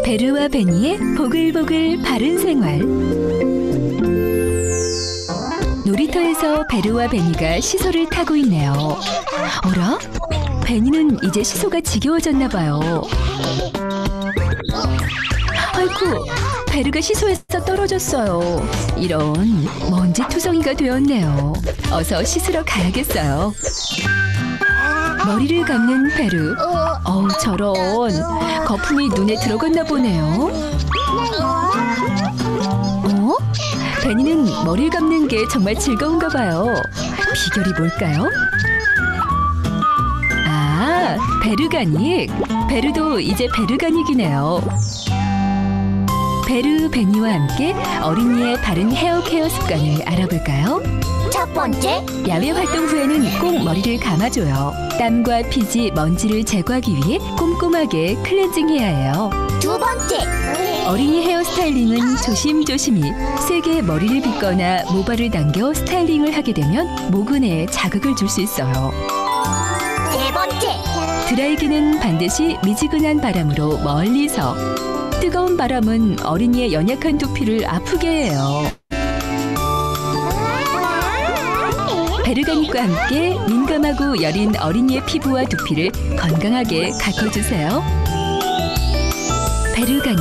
베르와 베니의 보글보글 바른 생활. 놀이터에서 베르와 베니가 시소를 타고 있네요. 어라? 베니는 이제 시소가 지겨워졌나 봐요. 아이쿠, 베르가 시소에서 떨어졌어요. 이런, 먼지 투성이가 되었네요. 어서 씻으러 가야겠어요. 머리를 감는 베르. 어우, 저런. 거품이 눈에 들어갔나 보네요. 베니는 머리를 감는 게 정말 즐거운가 봐요. 비결이 뭘까요? 아, 베르가닉. 베르도 이제 베르가닉이네요. 베르, 베니와 함께 어린이의 바른 헤어 케어 습관을 알아볼까요? 첫 번째, 야외 활동 후에는 꼭 머리를 감아줘요. 땀과 피지, 먼지를 제거하기 위해 꼼꼼하게 클렌징해야 해요. 두 번째, 어린이 헤어 스타일링은 조심조심히 세게 머리를 빗거나 모발을 당겨 스타일링을 하게 되면 모근에 자극을 줄 수 있어요. 세 번째, 드라이기는 반드시 미지근한 바람으로 멀리서. 뜨거운 바람은 어린이의 연약한 두피를 아프게 해요. 베르가닉과 함께 민감하고 여린 어린이의 피부와 두피를 건강하게 가꿔주세요. 베르가닉.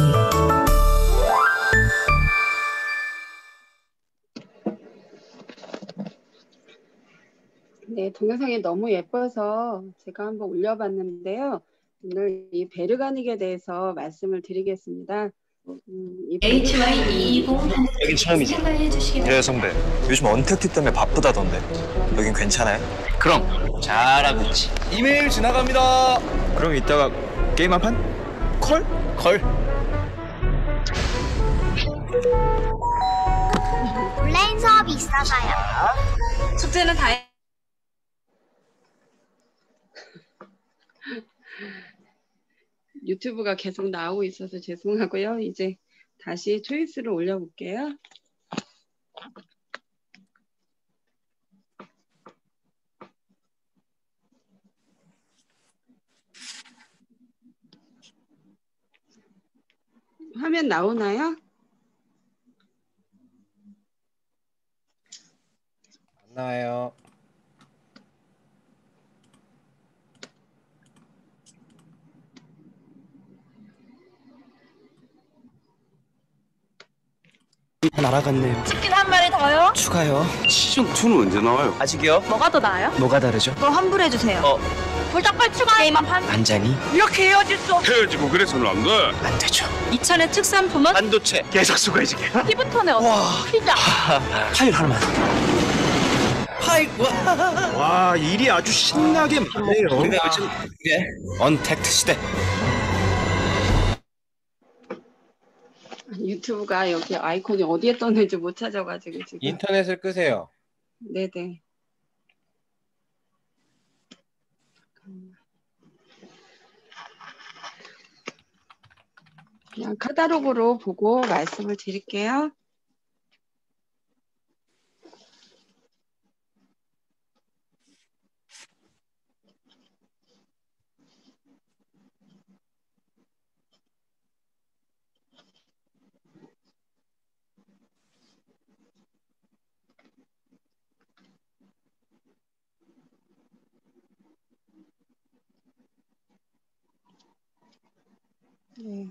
네, 동영상이 너무 예뻐서 제가 한번 올려봤는데요. 오늘 이 베르가닉에 대해서 말씀을 드리겠습니다. HY220 여긴 처음이지? 생각해 주시기 예, 선배. 요즘 언택트 때문에 바쁘다던데. 여긴 괜찮아요? 그럼 잘하고 있지. 이메일 지나갑니다. 그럼 이따가 게임 한 판? 콜? 걸. 온라인 수업이 있어서요. 숙제는 다 해. 유튜브가 계속 나오고 있어서 죄송하고요. 이제 다시 초이스를 올려볼게요. 화면 나오나요? 안 나와요. 날아갔네요. 치킨 한 마리 더요? 추가요. 시즌 2는 언제 나와요? 아직이요? 뭐가 더 나아요? 뭐가 다르죠? 그거 환불해 주세요. 불닭발 추가 게임 한 판. 반장이 이렇게 헤어질 수 없어. 헤어지고 그래서는 안 돼. 안 되죠. 이천의 특산품은 반도체 계속 수거해주게. 피부톤의 어떤 피자. 파일 하나만. 파일. 와, 일이 아주 신나게 많네요. 우리가 요즘 언택트 시대. 유튜브가 여기 아이콘이 어디에 떴는지 못 찾아가지고 지금. 인터넷을 끄세요. 네네. 그냥 카탈로그로 보고 말씀을 드릴게요. 네.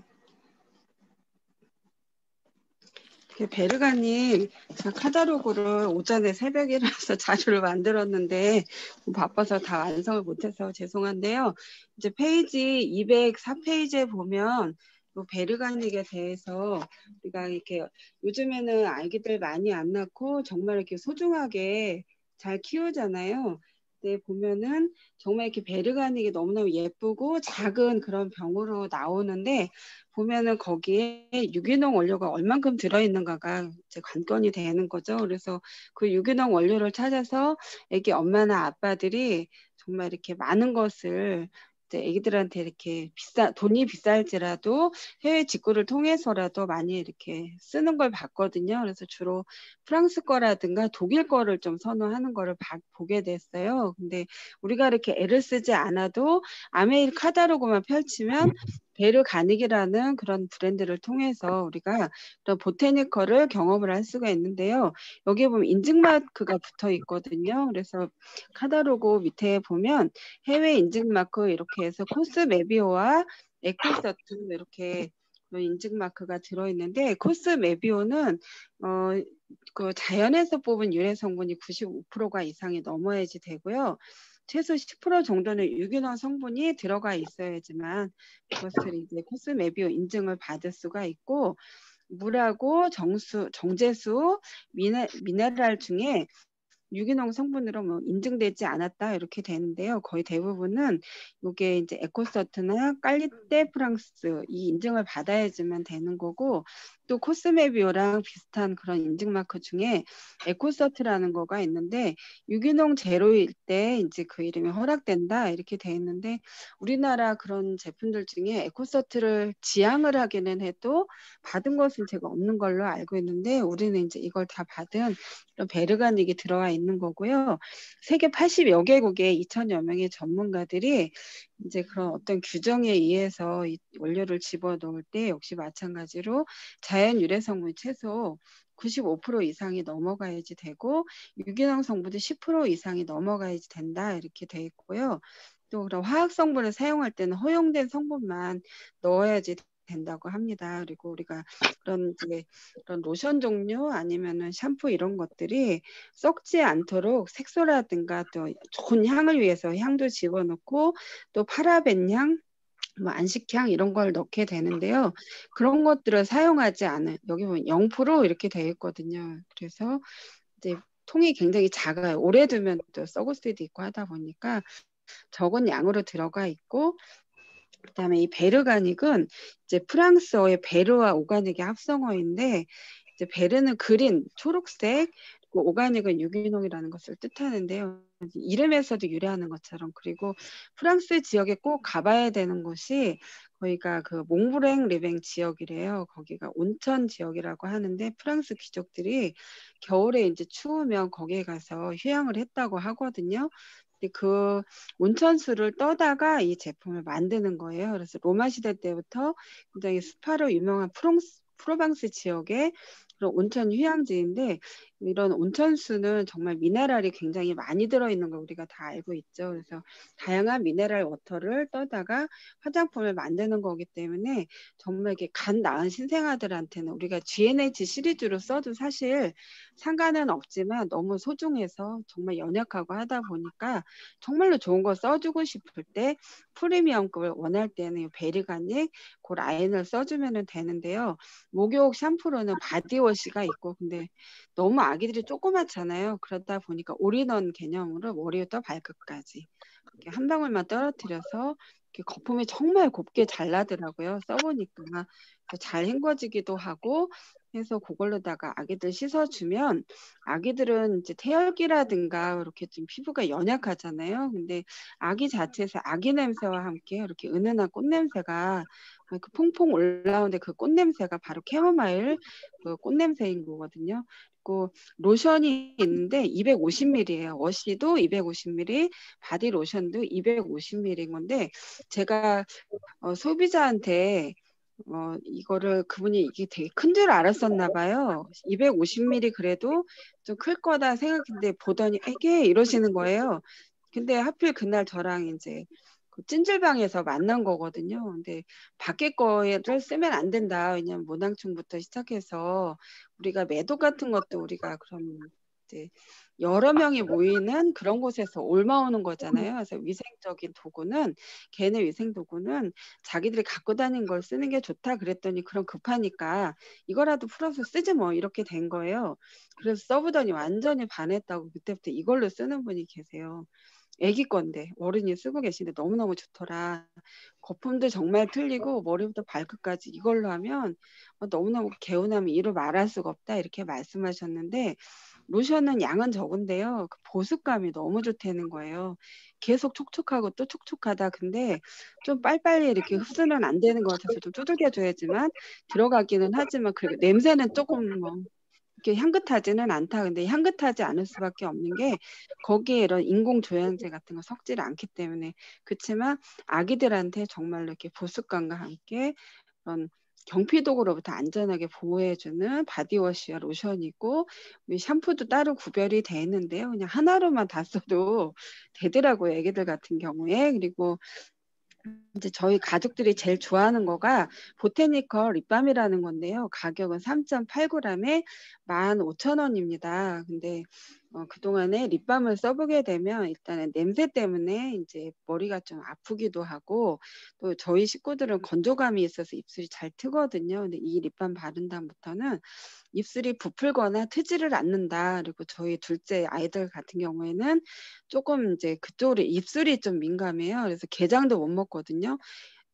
베르가님, 카탈로그를 오전에 새벽에 일어나서 자료를 만들었는데 바빠서 다 완성을 못해서 죄송한데요. 이제 페이지 204페이지에 보면 베르가닉에 대해서 우리가 이렇게 요즘에는 아기들 많이 안 낳고 정말 이렇게 소중하게 잘 키우잖아요. 네, 보면은 정말 이렇게 베르가닉이 너무너무 예쁘고 작은 그런 병으로 나오는데 보면은 거기에 유기농 원료가 얼만큼 들어있는가가 이제 관건이 되는 거죠. 그래서 그 유기농 원료를 찾아서 애기 엄마나 아빠들이 정말 이렇게 많은 것을 이제 애기들한테 이렇게 돈이 비쌀지라도 해외 직구를 통해서라도 많이 이렇게 쓰는 걸 봤거든요. 그래서 주로 프랑스 거라든가 독일 거를 좀 선호하는 거를 보게 됐어요. 근데 우리가 이렇게 애를 쓰지 않아도 아메일 카다로그만 펼치면 베르가닉이라는 그런 브랜드를 통해서 우리가 그런 보테니컬을 경험을 할 수가 있는데요. 여기에 보면 인증 마크가 붙어 있거든요. 그래서 카다로그 밑에 보면 해외 인증 마크 이렇게 해서 코스메비오와 에코서트 이렇게 인증 마크가 들어있는데 코스메비오는 그 자연에서 뽑은 유래 성분이 95%가 이상이 넘어야지 되고요. 최소 10% 정도는 유기농 성분이 들어가 있어야지만 그것을 이제 코스메비오 인증을 받을 수가 있고 물하고 정제수, 미네랄 중에 유기농 성분으로 뭐 인증되지 않았다 이렇게 되는데요. 거의 대부분은 이게 이제 에코서트나 깔리떼 프랑스 이 인증을 받아야지만 되는 거고 또 코스메비오랑 비슷한 그런 인증 마크 중에 에코서트라는 거가 있는데 유기농 제로일 때 이제 그 이름이 허락된다 이렇게 돼 있는데 우리나라 그런 제품들 중에 에코서트를 지향을 하기는 해도 받은 것은 제가 없는 걸로 알고 있는데 우리는 이제 이걸 다 받은 이런 베르가닉이 들어와 있는 거고요. 세계 80여 개국에 2천여 명의 전문가들이 이제 그런 어떤 규정에 의해서 이 원료를 집어넣을 때 역시 마찬가지로 자연 유래 성분이 최소 95% 이상이 넘어가야지 되고 유기농 성분도 10% 이상이 넘어가야지 된다 이렇게 돼 있고요. 또 그런 화학 성분을 사용할 때는 허용된 성분만 넣어야지 된다고 합니다. 그리고 우리가 그런 로션 종류 아니면은 샴푸 이런 것들이 썩지 않도록 색소라든가 또 좋은 향을 위해서 향도 집어넣고 또 파라벤 향 뭐 안식향 이런 걸 넣게 되는데요. 그런 것들을 사용하지 않은 여기 보면 0% 이렇게 되어 있거든요. 그래서 이제 통이 굉장히 작아요. 오래 두면 또 썩을 수도 있고 하다 보니까 적은 양으로 들어가 있고 그다음에 이 베르가닉은 이제 프랑스어의 베르와 오가닉의 합성어인데 이제 베르는 그린 초록색 그리고 오가닉은 유기농이라는 것을 뜻하는데요. 이름에서도 유래하는 것처럼 그리고 프랑스 지역에 꼭 가봐야 되는 곳이 거기가 그 몽브랭 리뱅 지역이래요. 거기가 온천 지역이라고 하는데 프랑스 귀족들이 겨울에 이제 추우면 거기에 가서 휴양을 했다고 하거든요. 근데 그 온천수를 떠다가 이 제품을 만드는 거예요. 그래서 로마 시대 때부터 굉장히 스파로 유명한 프로방스 지역의 그런 온천 휴양지인데 이런 온천수는 정말 미네랄이 굉장히 많이 들어있는 걸 우리가 다 알고 있죠. 그래서 다양한 미네랄 워터를 떠다가 화장품을 만드는 거기 때문에 정말 이렇게 간 나은 신생아들한테는 우리가 GNH 시리즈로 써도 사실 상관은 없지만 너무 소중해서 정말 연약하고 하다 보니까 정말로 좋은 거 써주고 싶을 때 프리미엄급을 원할 때는 베르가닉 그 라인을 써주면 되는데요. 목욕 샴푸로는 바디워시가 있고 근데 너무 아기들이 조그맣잖아요. 그러다 보니까 올인원 개념으로 머리부터 발끝까지 이렇게 한 방울만 떨어뜨려서 이렇게 거품이 정말 곱게 잘 나더라고요. 써보니까 잘 헹궈지기도 하고 해서 그걸로다가 아기들 씻어주면 아기들은 이제 태열기라든가 이렇게 좀 피부가 연약하잖아요. 근데 아기 자체에서 아기 냄새와 함께 이렇게 은은한 꽃 냄새가 그 퐁퐁 올라오는데 그 꽃 냄새가 바로 캐모마일 그 꽃 냄새인 거거든요. 그 로션이 있는데 250ml예요. 워시도 250ml, 바디 로션도 250ml인 건데 제가 소비자한테 이거를 그분이 이게 되게 큰 줄 알았었나 봐요. 250ml 그래도 좀 클 거다 생각했는데 보더니 이게 이러시는 거예요. 근데 하필 그날 저랑 이제 그 찜질방에서 만난 거거든요. 근데 밖에 거를 쓰면 안 된다. 왜냐면 모낭충부터 시작해서 우리가 매도 같은 것도 우리가 그럼 이제 여러 명이 모이는 그런 곳에서 옮아오는 거잖아요. 그래서 위생적인 도구는 개인의 위생 도구는 자기들이 갖고 다니는 걸 쓰는 게 좋다 그랬더니 그럼 급하니까 이거라도 풀어서 쓰지 뭐 이렇게 된 거예요. 그래서 써보더니 완전히 반했다고 그때부터 이걸로 쓰는 분이 계세요. 애기 건데 어른이 쓰고 계신데 너무너무 좋더라. 거품도 정말 틀리고 머리부터 발끝까지 이걸로 하면 너무너무 개운함이 이루 말할 수가 없다 이렇게 말씀하셨는데 로션은 양은 적은데요. 그 보습감이 너무 좋다는 거예요. 계속 촉촉하고 또 촉촉하다. 근데 좀 빨리빨리 이렇게 흡수는 안 되는 것 같아서 좀 두들겨줘야지만 들어가기는 하지만 그리고 냄새는 조금 뭐 그렇게 향긋하지는 않다. 근데 향긋하지 않을 수밖에 없는 게 거기에 이런 인공 조향제 같은 거 섞지를 않기 때문에. 그렇지만 아기들한테 정말로 이렇게 보습감과 함께 그런 경피독으로부터 안전하게 보호해주는 바디워시와 로션이고 샴푸도 따로 구별이 돼 있는데요. 그냥 하나로만 다 써도 되더라고요. 애기들 같은 경우에. 그리고 이제 저희 가족들이 제일 좋아하는 거가 보테니컬 립밤이라는 건데요. 가격은 3.8g에 15,000원입니다. 근데 그동안에 립밤을 써보게 되면 일단은 냄새 때문에 이제 머리가 좀 아프기도 하고 또 저희 식구들은 건조감이 있어서 입술이 잘 트거든요. 근데 이 립밤 바른 다음부터는 입술이 부풀거나 트지를 않는다. 그리고 저희 둘째 아이들 같은 경우에는 조금 이제 그쪽으로 입술이 좀 민감해요. 그래서 게장도 못 먹거든요.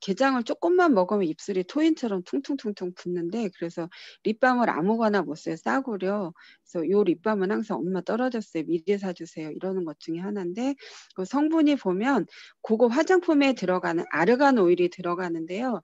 게장을 조금만 먹으면 입술이 토인처럼 퉁퉁퉁퉁 붓는데 그래서 립밤을 아무거나 못 써요. 싸구려. 그래서 요 립밤은 항상 엄마 떨어졌어요. 미리 사주세요. 이러는 것 중에 하나인데 그 성분이 보면 고급 화장품에 들어가는 아르간 오일이 들어가는데요.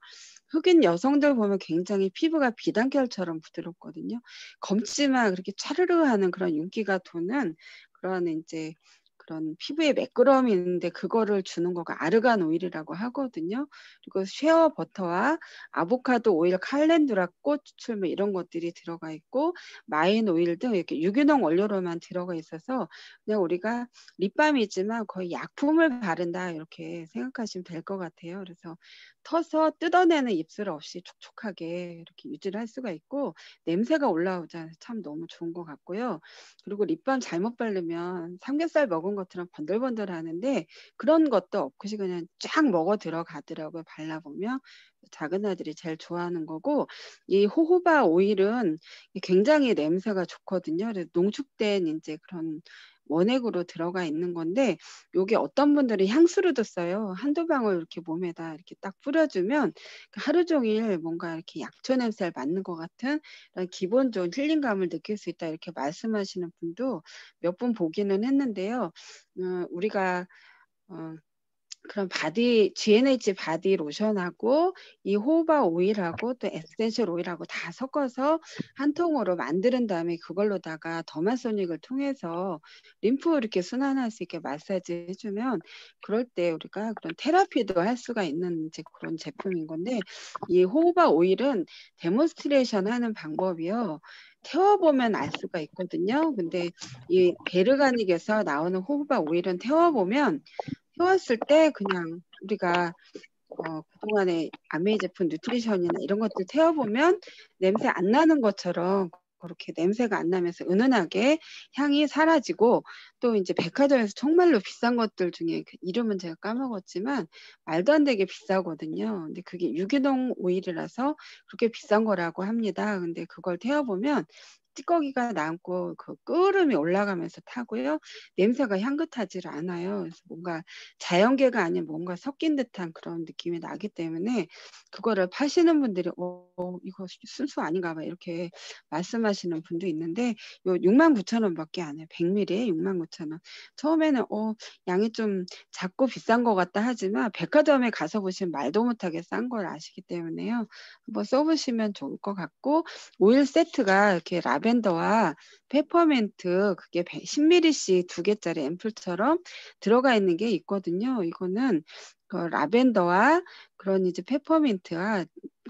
흑인 여성들 보면 굉장히 피부가 비단결처럼 부드럽거든요. 검지만 그렇게 차르르 하는 그런 윤기가 도는 그런 이제 그런 피부에 매끄러움이 있는데 그거를 주는 거가 아르간 오일이라고 하거든요. 그리고 쉐어 버터와 아보카도 오일, 칼렌두라, 꽃 추출물 이런 것들이 들어가 있고 마인 오일 등 이렇게 유기농 원료로만 들어가 있어서 그냥 우리가 립밤이지만 거의 약품을 바른다 이렇게 생각하시면 될 것 같아요. 그래서 터서 뜯어내는 입술 없이 촉촉하게 이렇게 유지를 할 수가 있고 냄새가 올라오잖아요. 참 너무 좋은 것 같고요. 그리고 립밤 잘못 바르면 삼겹살 먹은 것처럼 번들번들 하는데 그런 것도 없이 그냥 쫙 먹어 들어가더라고요. 발라보면 작은 아들이 제일 좋아하는 거고 이 호호바 오일은 굉장히 냄새가 좋거든요. 그래서 농축된 이제 그런 원액으로 들어가 있는 건데 요게 어떤 분들은 향수로도 써요. 한두 방울 이렇게 몸에다 이렇게 딱 뿌려주면 하루 종일 뭔가 이렇게 약초 냄새를 맡는 것 같은 기본 좋은 힐링감을 느낄 수 있다 이렇게 말씀하시는 분도 몇 분 보기는 했는데요. 우리가 그런 바디 GNH 바디 로션하고 이 호호바 오일하고 또 에센셜 오일하고 다 섞어서 한 통으로 만드는 다음에 그걸로다가 더마소닉을 통해서 림프 이렇게 순환할 수 있게 마사지 해주면 그럴 때 우리가 그런 테라피도 할 수가 있는 이제 그런 제품인 건데 이 호호바 오일은 데몬스트레이션 하는 방법이요. 태워보면 알 수가 있거든요. 근데 이 베르가닉에서 나오는 호호바 오일은 태웠을 때 그냥 우리가 그동안에 아메이 제품 뉴트리션이나 이런 것들 태워보면 냄새 안 나는 것처럼 그렇게 냄새가 안 나면서 은은하게 향이 사라지고 또 이제 백화점에서 정말로 비싼 것들 중에 그 이름은 제가 까먹었지만 말도 안 되게 비싸거든요. 근데 그게 유기농 오일이라서 그렇게 비싼 거라고 합니다. 근데 그걸 태워보면 찌꺼기가 남고 그 끓음이 올라가면서 타고요. 냄새가 향긋하지를 않아요. 그래서 뭔가 자연계가 아닌 뭔가 섞인 듯한 그런 느낌이 나기 때문에 그거를 파시는 분들이 이거 순수 아닌가 봐 이렇게 말씀하시는 분도 있는데 요 69,000원밖에 안 해요. 100ml에 69,000원. 처음에는 양이 좀 작고 비싼 것 같다 하지만 백화점에 가서 보시면 말도 못하게 싼 걸 아시기 때문에요. 한번 써보시면 좋을 것 같고 오일 세트가 이렇게 라벤더와 페퍼민트 그게 10ml씩 2개짜리 앰플처럼 들어가 있는 게 있거든요. 이거는 그 라벤더와 그런 이제 페퍼민트와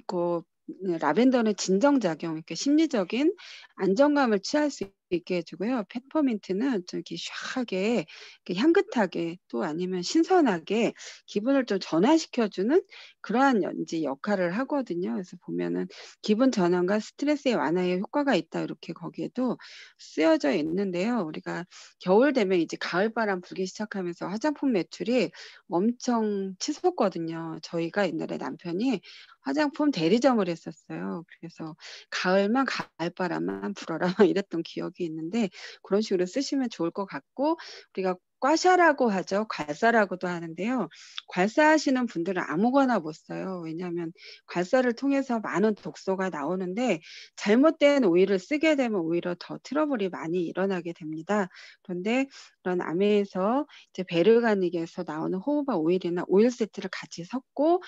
그 라벤더는 진정작용, 이렇게 심리적인 안정감을 취할 수 있게 해주고요. 페퍼민트는 좀 이렇게 샤하게, 이렇게 향긋하게 또 아니면 신선하게 기분을 좀 전환시켜주는 그러한 이제 역할을 하거든요. 그래서 보면은 기분 전환과 스트레스의 완화에 효과가 있다 이렇게 거기에도 쓰여져 있는데요. 우리가 겨울 되면 이제 가을바람 불기 시작하면서 화장품 매출이 엄청 치솟거든요. 저희가 옛날에 남편이 화장품 대리점을 했었어요. 그래서 가을만 가을바람만 불어라 이랬던 기억이 있는데 그런 식으로 쓰시면 좋을 것 같고 우리가 꽈샤라고 하죠. 괄사라고도 하는데요. 괄사하시는 분들은 아무거나 못 써요. 왜냐하면 괄사를 통해서 많은 독소가 나오는데 잘못된 오일을 쓰게 되면 오히려 더 트러블이 많이 일어나게 됩니다. 그런데 그런 아메에서 이제 베르가닉에서 나오는 호호바 오일이나 오일 세트를 같이 섞고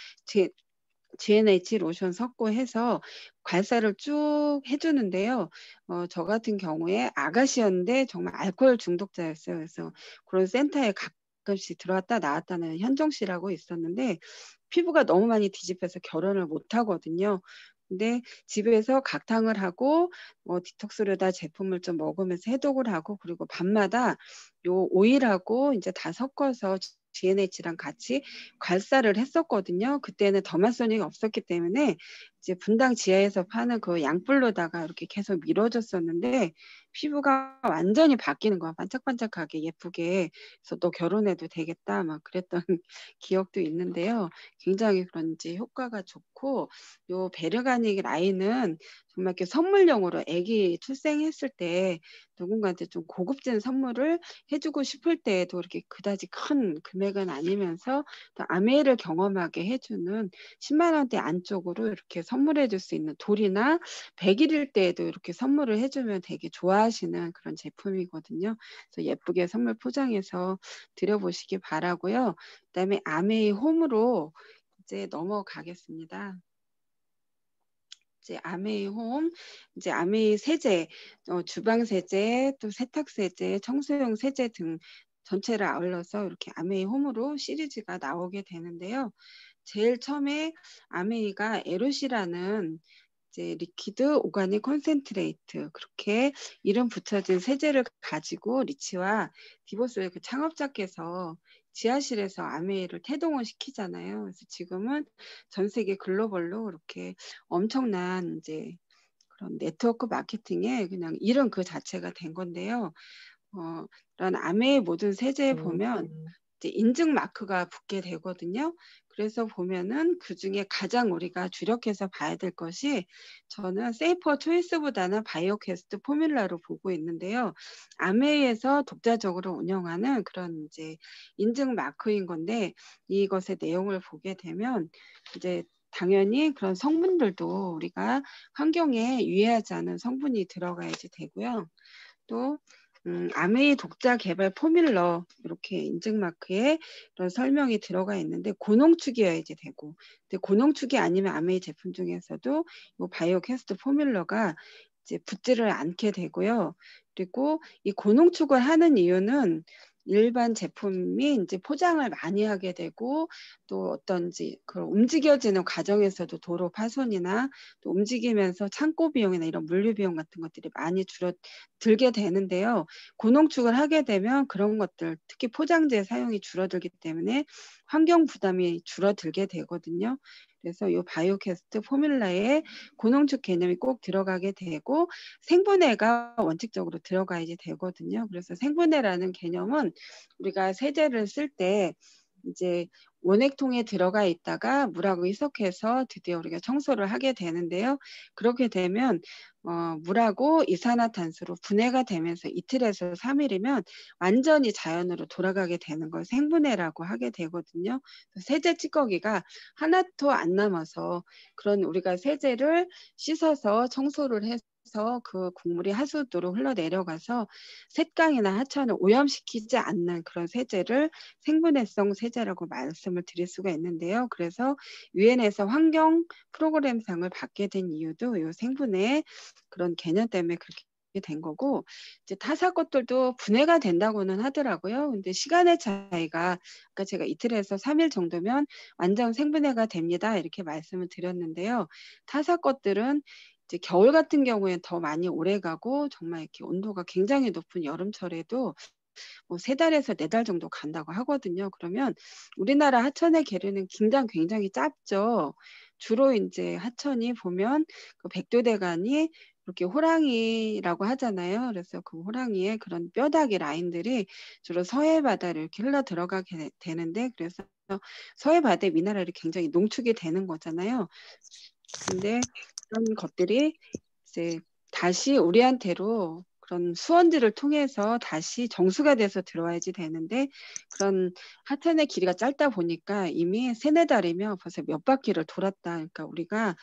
GNH 로션 섞고 해서 괄사를 쭉 해주는데요. 저 같은 경우에 아가씨였는데 정말 알코올 중독자였어요. 그래서 그런 센터에 가끔씩 들어왔다 나왔다는 현정 씨라고 있었는데 피부가 너무 많이 뒤집혀서 결혼을 못 하거든요. 근데 집에서 각탕을 하고 디톡스르다 제품을 좀 먹으면서 해독을 하고 그리고 밤마다 요 오일하고 이제 다 섞어서 GNH랑 같이 괄사를 했었거든요. 그때는 더마소닉이 없었기 때문에 이제 분당 지하에서 파는 그 양불로다가 이렇게 계속 밀어줬었는데 피부가 완전히 바뀌는 거야. 반짝반짝하게 예쁘게. 그래서 또 결혼해도 되겠다 막 그랬던 기억도 있는데요. 굉장히 그런지 효과가 좋고 요 베르가닉 라인은 정말 이렇게 선물용으로 아기 출생했을 때 누군가한테 좀 고급진 선물을 해주고 싶을 때에도 이렇게 그다지 큰 금액은 아니면서 또 아메이를 경험하게 해주는 10만 원대 안쪽으로 이렇게 선물해 줄 수 있는 돌이나 100일일 때에도 이렇게 선물을 해주면 되게 좋아하시는 그런 제품이거든요. 그래서 예쁘게 선물 포장해서 드려보시기 바라고요. 그다음에 아메이 홈으로 이제 넘어가겠습니다. 이제 아메이 홈, 이제 아메이 세제, 주방 세제, 또 세탁 세제, 청소용 세제 등 전체를 아울러서 이렇게 아메이 홈으로 시리즈가 나오게 되는데요. 제일 처음에 아메이가 에롯이라는 이제 리퀴드 오가닉 콘센트레이트 그렇게 이름 붙여진 세제를 가지고 리치와 디보스의 그 창업자께서 지하실에서 아메이를 태동을 시키잖아요. 그래서 지금은 전 세계 글로벌로 이렇게 엄청난 이제 그런 네트워크 마케팅에 그냥 이름 그 자체가 된 건데요. 이런 아메이 모든 세제에 보면 이제 인증 마크가 붙게 되거든요. 그래서 보면은 그 중에 가장 우리가 주력해서 봐야 될 것이 저는 세이퍼 초이스보다는 바이오캐스트 포뮬라로 보고 있는데요. 아메이에서 독자적으로 운영하는 그런 이제 인증 마크인 건데 이것의 내용을 보게 되면 이제 당연히 그런 성분들도 우리가 환경에 유해하지 않은 성분이 들어가야지 되고요. 또 아메이 독자 개발 포뮬러 이렇게 인증 마크에 이런 설명이 들어가 있는데 고농축이어야지 되고 근데 고농축이 아니면 아메이 제품 중에서도 이 바이오 캐스트 포뮬러가 이제 붙지를 않게 되고요. 그리고 이 고농축을 하는 이유는 일반 제품이 이제 포장을 많이 하게 되고 또 어떤지 그 움직여지는 과정에서도 도로 파손이나 또 움직이면서 창고 비용이나 이런 물류 비용 같은 것들이 많이 들게 되는데요. 고농축을 하게 되면 그런 것들 특히 포장재 사용이 줄어들기 때문에 환경 부담이 줄어들게 되거든요. 그래서 이 바이오캐스트 포뮬라에 고농축 개념이 꼭 들어가게 되고 생분해가 원칙적으로 들어가야지 되거든요. 그래서 생분해라는 개념은 우리가 세제를 쓸 때 이제 원액통에 들어가 있다가 물하고 희석해서 드디어 우리가 청소를 하게 되는데요. 그렇게 되면 물하고 이산화탄소로 분해가 되면서 이틀에서 3일이면 완전히 자연으로 돌아가게 되는 걸 생분해라고 하게 되거든요. 세제 찌꺼기가 하나도 안 남아서 그런 우리가 세제를 씻어서 청소를 해서 그 국물이 하수도로 흘러내려가서 셋강이나 하천을 오염시키지 않는 그런 세제를 생분해성 세제라고 말씀을 드릴 수가 있는데요. 그래서 유엔에서 환경 프로그램상을 받게 된 이유도 이 생분해 그런 개념 때문에 그렇게 된 거고 이제 타사 것들도 분해가 된다고는 하더라고요. 근데 시간의 차이가 아까 제가 이틀에서 3일 정도면 완전 생분해가 됩니다. 이렇게 말씀을 드렸는데요. 타사 것들은 이제 겨울 같은 경우에 더 많이 오래 가고 정말 이렇게 온도가 굉장히 높은 여름철에도 뭐 3달에서 4달 정도 간다고 하거든요. 그러면 우리나라 하천의 계류는 굉장히 짧죠. 주로 이제 하천이 보면 그 백두대간이 이렇게 호랑이라고 하잖아요. 그래서 그 호랑이의 그런 뼈다귀 라인들이 주로 서해 바다를 이렇게 흘러 들어가게 되는데 그래서 서해 바다의 미네랄이 굉장히 농축이 되는 거잖아요. 근데 그런 것들이 이제 다시 우리한테로 그런 수원지를 통해서 다시 정수가 돼서 들어와야지 되는데 그런 하천의 길이가 짧다 보니까 이미 3-4달이면 벌써 몇 바퀴를 돌았다. 그러니까 우리가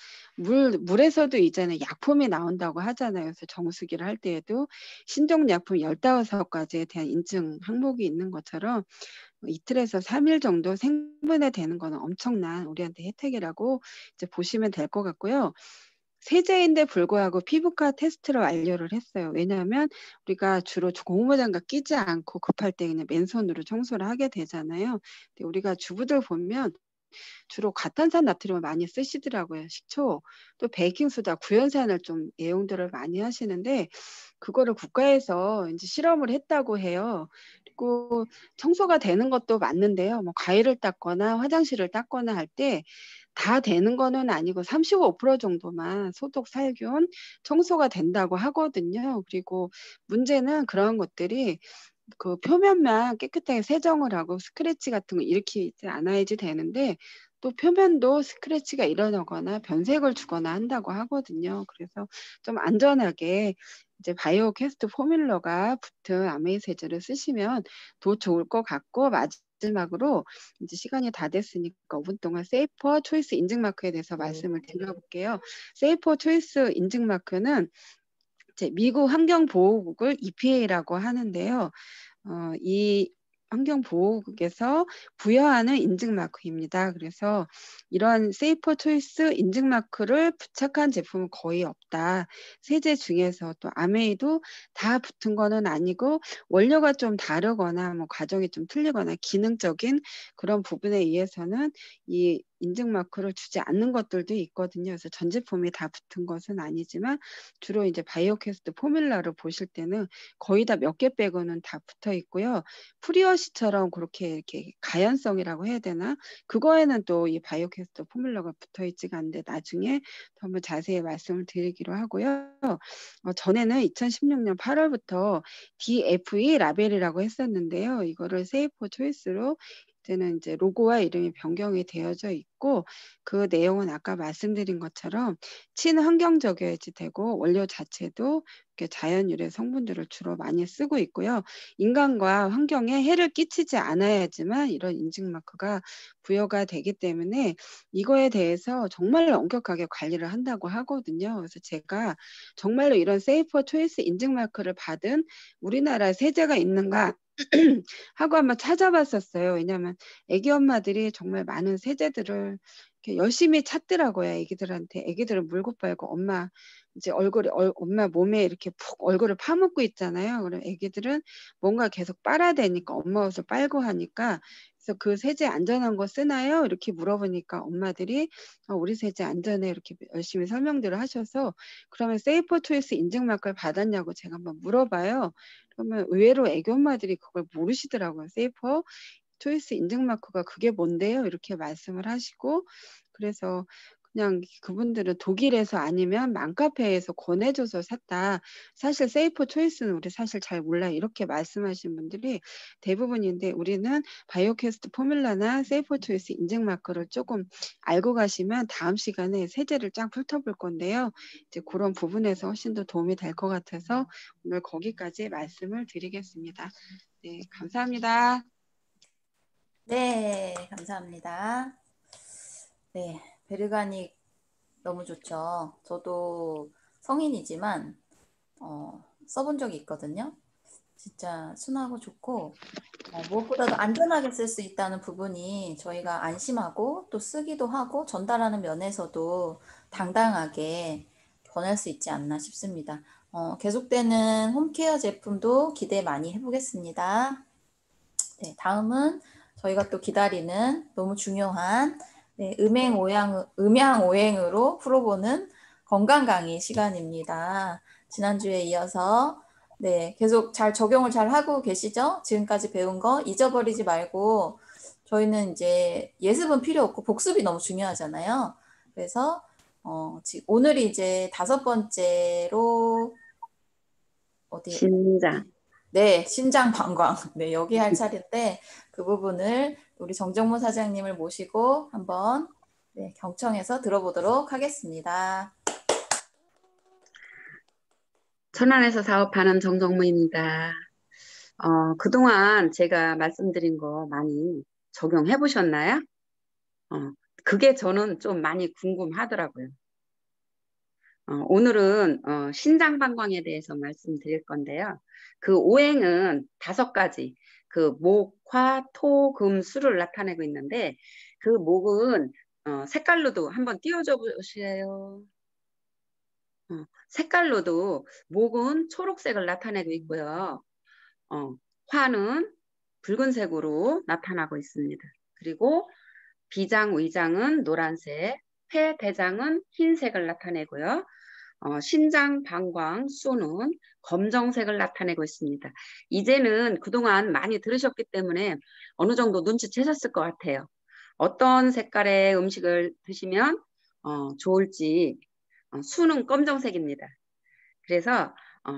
물에서도 이제는 약품이 나온다고 하잖아요. 그래서 정수기를 할 때에도 신종약품 15가지에 대한 인증 항목이 있는 것처럼 이틀에서 3일 정도 생분해되는 거는 엄청난 우리한테 혜택이라고 이제 보시면 될 것 같고요. 세제인데 불구하고 피부과 테스트를 완료를 했어요. 왜냐하면 우리가 주로 고무장갑 끼지 않고 급할 때 그냥 맨손으로 청소를 하게 되잖아요. 근데 우리가 주부들 보면 주로 과탄산 나트륨을 많이 쓰시더라고요. 식초, 또 베이킹소다, 구연산을 좀 애용들을 많이 하시는데 그거를 국가에서 이제 실험을 했다고 해요. 그리고 청소가 되는 것도 맞는데요. 뭐 과일을 닦거나 화장실을 닦거나 할 때 다 되는 거는 아니고 35% 정도만 소독, 살균, 청소가 된다고 하거든요. 그리고 문제는 그런 것들이 그 표면만 깨끗하게 세정을 하고 스크래치 같은 거 일으키지 않아야지 되는데 또 표면도 스크래치가 일어나거나 변색을 주거나 한다고 하거든요. 그래서 좀 안전하게 이제 바이오 캐스트 포뮬러가 붙은 아메이 세제를 쓰시면 더 좋을 것 같고 마지막으로 이제 시간이 다 됐으니까 5분 동안 세이퍼 초이스 인증 마크에 대해서 말씀을 드려볼게요. 세이퍼 초이스 인증 마크는 이제 미국 환경보호국을 EPA라고 하는데요. 이 환경보호국에서 부여하는 인증마크입니다. 그래서 이런 세이퍼 초이스 인증마크를 부착한 제품은 거의 없다. 세제 중에서 또 아메이도 다 붙은 거는 아니고 원료가 좀 다르거나 뭐 과정이 좀 틀리거나 기능적인 그런 부분에 의해서는 이 인증마크를 주지 않는 것들도 있거든요. 그래서 전 제품이 다 붙은 것은 아니지만 주로 이제 바이오캐스트 포뮬러를 보실 때는 거의 다 몇 개 빼고는 다 붙어 있고요. 프리워시처럼 그렇게 이렇게 가연성이라고 해야 되나? 그거에는 또 이 바이오캐스트 포뮬러가 붙어 있지가 않는데 나중에 더 한번 자세히 말씀을 드리기로 하고요. 전에는 2016년 8월부터 DFE 라벨이라고 했었는데요. 이거를 세이퍼 초이스로 이제는 이제 로고와 이름이 변경이 되어져 있고 그 내용은 아까 말씀드린 것처럼 친환경적이어야 되고 원료 자체도 이렇게 자연 유래 성분들을 주로 많이 쓰고 있고요. 인간과 환경에 해를 끼치지 않아야지만 이런 인증 마크가 부여가 되기 때문에 이거에 대해서 정말 엄격하게 관리를 한다고 하거든요. 그래서 제가 정말로 이런 세이퍼 초이스 인증 마크를 받은 우리나라 세제가 있는가 하고 한번 찾아봤었어요. 왜냐하면 애기 엄마들이 정말 많은 세제들을 이렇게 열심히 찾더라고요. 애기들한테. 애기들은 물고 빨고 엄마 이제 엄마 몸에 이렇게 푹 얼굴을 파묻고 있잖아요. 그럼 애기들은 뭔가 계속 빨아야 되니까 엄마 옷을 빨고 하니까 그래서 그 세제 안전한 거 쓰나요? 이렇게 물어보니까 엄마들이 우리 세제 안전해 이렇게 열심히 설명들을 하셔서 그러면 세이퍼 초이스 인증 마크를 받았냐고 제가 한번 물어봐요. 그러면 의외로 애기 엄마들이 그걸 모르시더라고요. 세이퍼 초이스 인증 마크가 그게 뭔데요? 이렇게 말씀을 하시고 그래서 그냥 그분들은 독일에서 아니면 맘카페에서 권해줘서 샀다. 사실 세이퍼 초이스는 우리 사실 잘 몰라 이렇게 말씀하신 분들이 대부분인데 우리는 바이오캐스트 포뮬라나 세이퍼 초이스 인증 마크를 조금 알고 가시면 다음 시간에 세제를 쫙 훑어볼 건데요. 이제 그런 부분에서 훨씬 더 도움이 될 것 같아서 오늘 거기까지 말씀을 드리겠습니다. 네, 감사합니다. 네, 감사합니다. 네, 베르가닉 너무 좋죠. 저도 성인이지만 써본 적이 있거든요. 진짜 순하고 좋고 무엇보다도 안전하게 쓸 수 있다는 부분이 저희가 안심하고 또 쓰기도 하고 전달하는 면에서도 당당하게 권할 수 있지 않나 싶습니다. 계속되는 홈케어 제품도 기대 많이 해보겠습니다. 네, 다음은 저희가 또 기다리는 너무 중요한 음양오행으로 풀어보는 건강 강의 시간입니다. 지난주에 이어서 계속 잘 적용을 잘 하고 계시죠? 지금까지 배운 거 잊어버리지 말고 저희는 이제 예습은 필요 없고 복습이 너무 중요하잖아요. 그래서 오늘이 이제 5번째로 신장. 네, 신장 방광. 네, 여기 할 차례인데 그 부분을 우리 정정무 사장님을 모시고 한번 경청해서 들어보도록 하겠습니다. 천안에서 사업하는 정정무입니다. 그동안 제가 말씀드린 거 많이 적용해 보셨나요? 그게 저는 좀 많이 궁금하더라고요. 오늘은 신장 방광에 대해서 말씀드릴 건데요. 그 오행은 5가지. 그 목, 화, 토, 금, 수를 나타내고 있는데 그 목은 색깔로도 한번 띄워줘 보세요. 색깔로도 목은 초록색을 나타내고 있고요. 화는 붉은색으로 나타나고 있습니다. 그리고 비장, 위장은 노란색, 폐, 대장은 흰색을 나타내고요. 신장, 방광, 수는 검정색을 나타내고 있습니다. 이제는 그동안 많이 들으셨기 때문에 어느 정도 눈치채셨을 것 같아요. 어떤 색깔의 음식을 드시면 좋을지. 수는 검정색입니다. 그래서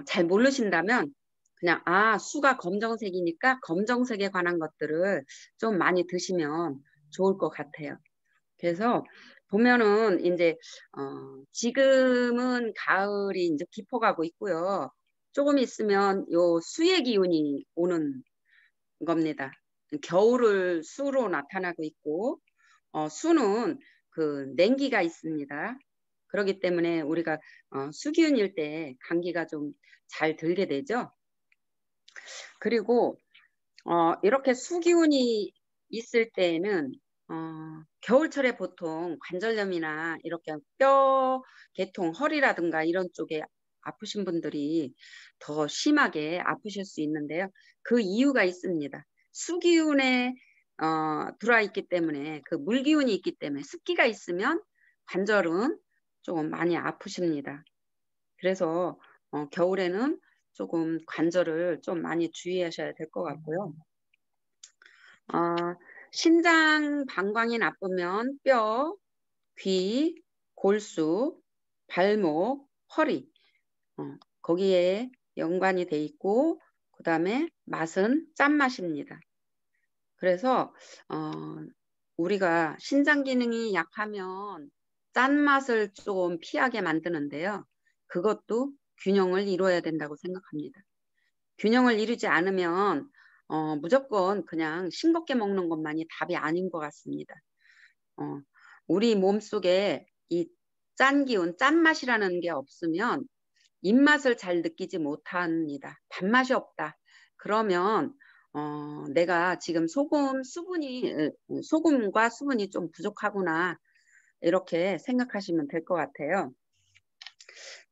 잘 모르신다면 그냥 수가 검정색이니까 검정색에 관한 것들을 좀 많이 드시면 좋을 것 같아요. 그래서 보면은 이제 지금은 가을이 이제 깊어가고 있고요. 조금 있으면 요 수의 기운이 오는 겁니다. 겨울을 수로 나타나고 있고 수는 그 냉기가 있습니다. 그렇기 때문에 우리가 수기운일 때 감기가 좀 잘 들게 되죠. 그리고 이렇게 수기운이 있을 때에는 겨울철에 보통 관절염이나 이렇게 뼈 계통, 허리라든가 이런 쪽에 아프신 분들이 더 심하게 아프실 수 있는데요. 그 이유가 있습니다. 수기운에 들어와 있기 때문에 그 물기운이 있기 때문에 습기가 있으면 관절은 조금 많이 아프십니다. 그래서 겨울에는 조금 관절을 좀 많이 주의하셔야 될 것 같고요. 신장 방광이 나쁘면 뼈, 귀, 골수, 발목, 허리 거기에 연관이 돼 있고 그 다음에 맛은 짠맛입니다. 그래서 우리가 신장 기능이 약하면 짠맛을 좀 피하게 만드는데요. 그것도 균형을 이루어야 된다고 생각합니다. 균형을 이루지 않으면 무조건 그냥 싱겁게 먹는 것만이 답이 아닌 것 같습니다. 우리 몸속에 이 짠 기운, 짠맛이라는 게 없으면 입맛을 잘 느끼지 못합니다. 단맛이 없다. 그러면 내가 지금 소금과 수분이 좀 부족하구나 이렇게 생각하시면 될 것 같아요.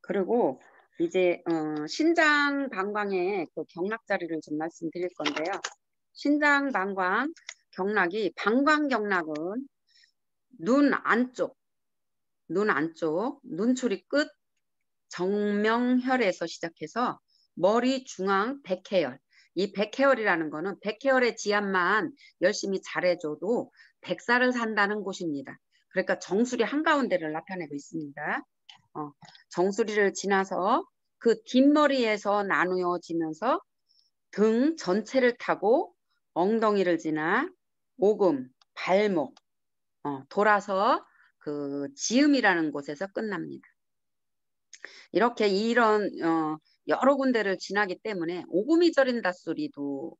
그리고 이제 신장 방광의 그 경락 자리를 좀 말씀드릴 건데요. 신장 방광 경락이 방광 경락은 눈 안쪽, 눈초리 끝 정명혈에서 시작해서 머리 중앙 백회혈. 이 백회혈이라는 거는 백회혈의 지압만 열심히 잘해줘도 100살을 산다는 곳입니다. 그러니까 정수리 한가운데를 나타내고 있습니다. 정수리를 지나서 그 뒷머리에서 나누어지면서 등 전체를 타고 엉덩이를 지나 오금, 발목 돌아서 그 지음이라는 곳에서 끝납니다. 이렇게 이런 여러 군데를 지나기 때문에 오금이 저린다 소리도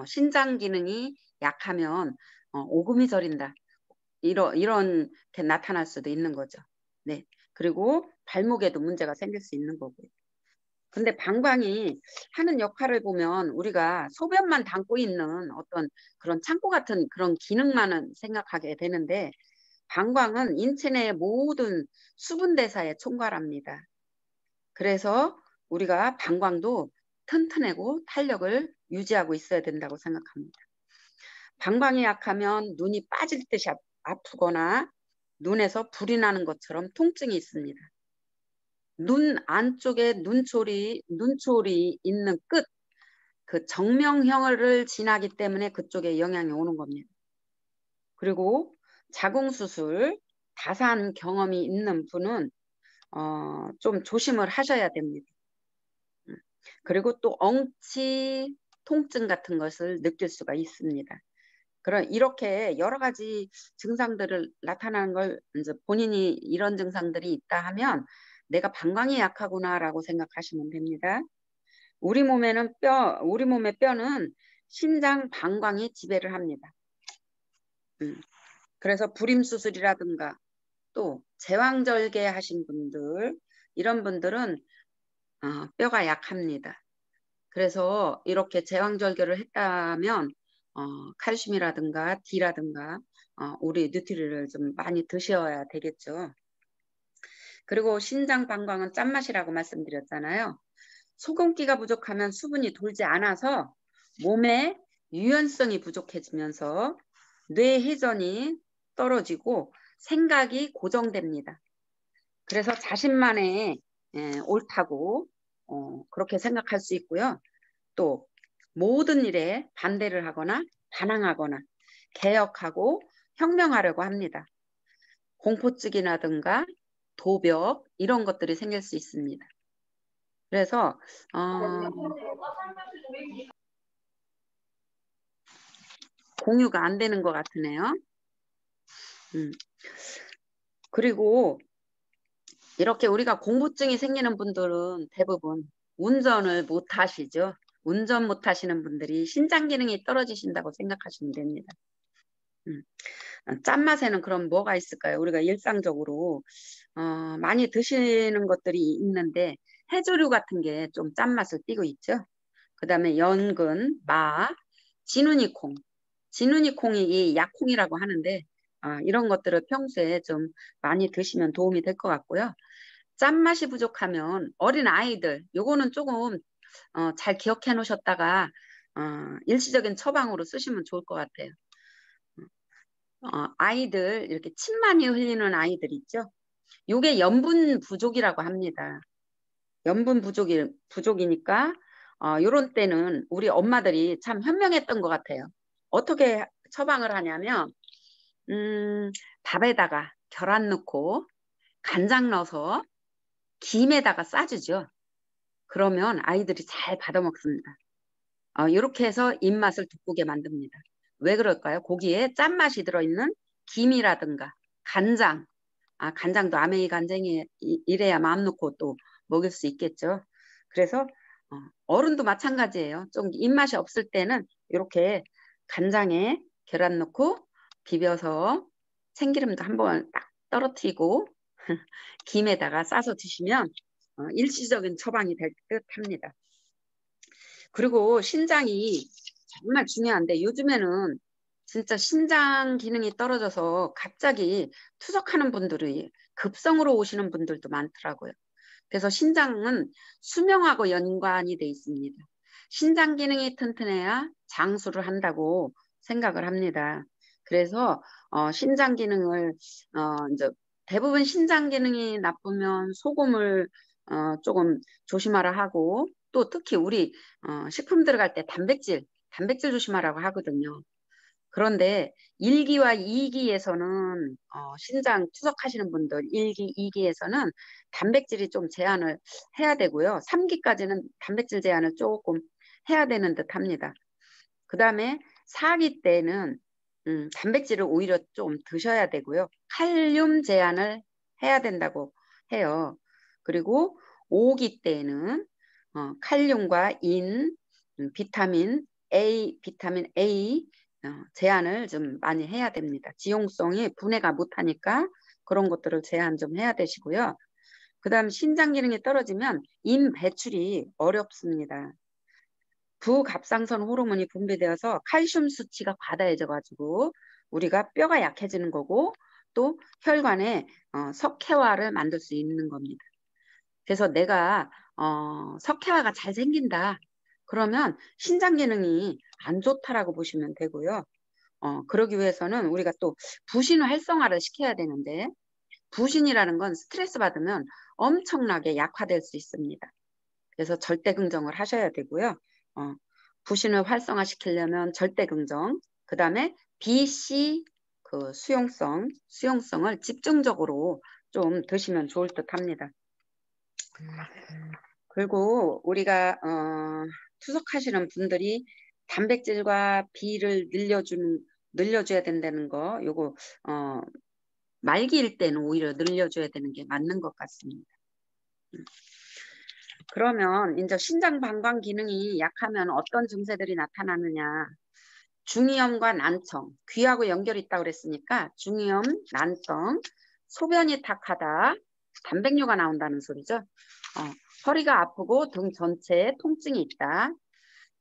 신장 기능이 약하면 오금이 저린다 이렇게 나타날 수도 있는 거죠. 네. 그리고 발목에도 문제가 생길 수 있는 거고요. 근데 방광이 하는 역할을 보면 우리가 소변만 담고 있는 어떤 그런 창고 같은 그런 기능만은 생각하게 되는데 방광은 인체 내 모든 수분 대사에 총괄합니다. 그래서 우리가 방광도 튼튼하고 탄력을 유지하고 있어야 된다고 생각합니다. 방광이 약하면 눈이 빠질 듯이 아프거나 눈에서 불이 나는 것처럼 통증이 있습니다. 눈 안쪽에 눈초리 있는 끝, 그 정명혈을 지나기 때문에 그쪽에 영향이 오는 겁니다. 그리고 자궁수술, 다산 경험이 있는 분은 좀 조심을 하셔야 됩니다. 그리고 또 엉치 통증 같은 것을 느낄 수가 있습니다. 이렇게 여러 가지 증상들을 나타나는 걸 이제 본인이 이런 증상들이 있다 하면 내가 방광이 약하구나라고 생각하시면 됩니다. 우리 몸의 뼈는 신장 방광이 지배를 합니다. 그래서 불임수술이라든가 또 제왕절개 하신 분들 이런 분들은 뼈가 약합니다. 그래서 이렇게 제왕절개를 했다면 칼슘이라든가 D라든가 우리 뉴트리를 좀 많이 드셔야 되겠죠. 그리고 신장 방광은 짠맛이라고 말씀드렸잖아요. 소금기가 부족하면 수분이 돌지 않아서 몸에 유연성이 부족해지면서 뇌 회전이 떨어지고 생각이 고정됩니다. 그래서 자신만의 옳다고 그렇게 생각할 수 있고요. 또 모든 일에 반대를 하거나 반항하거나 개혁하고 혁명하려고 합니다. 공포증이라든가 도벽 이런 것들이 생길 수 있습니다. 그래서 공유가 안 되는 것 같으네요. 그리고 이렇게 우리가 공포증이 생기는 분들은 대부분 운전을 못 하시죠. 운전 못 하시는 분들이 신장 기능이 떨어지신다고 생각하시면 됩니다. 짠맛에는 그럼 뭐가 있을까요? 우리가 일상적으로 많이 드시는 것들이 있는데 해조류 같은 게 좀 짠맛을 띠고 있죠. 그 다음에 연근, 마, 진우니콩. 진우니콩이 이 약콩이라고 하는데 이런 것들을 평소에 좀 많이 드시면 도움이 될 것 같고요. 짠맛이 부족하면 어린 아이들, 요거는 조금 잘 기억해 놓으셨다가 일시적인 처방으로 쓰시면 좋을 것 같아요. 아이들 이렇게 침 많이 흘리는 아이들 있죠. 요게 염분 부족이라고 합니다. 염분 부족이니까 요런 때는 우리 엄마들이 참 현명했던 것 같아요. 어떻게 처방을 하냐면 밥에다가 계란 넣고 간장 넣어서 김에다가 싸주죠. 그러면 아이들이 잘 받아 먹습니다. 이렇게 해서 입맛을 돋구게 만듭니다. 왜 그럴까요? 고기에 짠맛이 들어있는 김이라든가 간장, 간장도 아메이 간장이 이래야 마음 놓고 또 먹을 수 있겠죠. 그래서 어른도 마찬가지예요. 좀 입맛이 없을 때는 이렇게 간장에 계란 넣고 비벼서 참기름도 한번 딱 떨어뜨리고 김에다가 싸서 드시면 일시적인 처방이 될 듯 합니다. 그리고 신장이 정말 중요한데 요즘에는 진짜 신장 기능이 떨어져서 갑자기 투석하는 분들이 급성으로 오시는 분들도 많더라고요. 그래서 신장은 수명하고 연관이 돼 있습니다. 신장 기능이 튼튼해야 장수를 한다고 생각을 합니다. 그래서 신장 기능을 이제 대부분 신장 기능이 나쁘면 소금을 조금 조심하라 하고 또 특히 우리 식품 들어갈 때 단백질 조심하라고 하거든요. 그런데 1기와 2기에서는 신장 투석하시는 분들 1기, 2기에서는 단백질이 좀 제한을 해야 되고요. 3기까지는 단백질 제한을 조금 해야 되는 듯 합니다. 그 다음에 4기 때는 단백질을 오히려 좀 드셔야 되고요. 칼륨 제한을 해야 된다고 해요. 그리고 5기 때는 칼륨과 인, 비타민 A 제한을 좀 많이 해야 됩니다. 지용성이 분해가 못하니까 그런 것들을 제한 좀 해야 되시고요. 그 다음 신장 기능이 떨어지면 인 배출이 어렵습니다. 부갑상선 호르몬이 분비되어서 칼슘 수치가 과다해져 가지고 우리가 뼈가 약해지는 거고 또 혈관에 석회화를 만들 수 있는 겁니다. 그래서 내가 석회화가 잘 생긴다. 그러면 신장 기능이 안 좋다라고 보시면 되고요. 그러기 위해서는 우리가 또 부신 활성화를 시켜야 되는데 부신이라는 건 스트레스 받으면 엄청나게 약화될 수 있습니다. 그래서 절대긍정을 하셔야 되고요. 부신을 활성화시키려면 절대긍정, 그 다음에 BC 그 수용성을 집중적으로 좀 드시면 좋을 듯 합니다. 그리고 우리가 투석하시는 분들이 단백질과 B를 늘려줘야 된다는 거, 요거 말기일 때는 오히려 늘려줘야 되는 게 맞는 것 같습니다. 그러면 이제 신장 방광 기능이 약하면 어떤 증세들이 나타나느냐? 중이염과 난청, 귀하고 연결이 있다고 그랬으니까 중이염, 난청, 소변이 탁하다, 단백뇨가 나온다는 소리죠. 허리가 아프고 등 전체에 통증이 있다.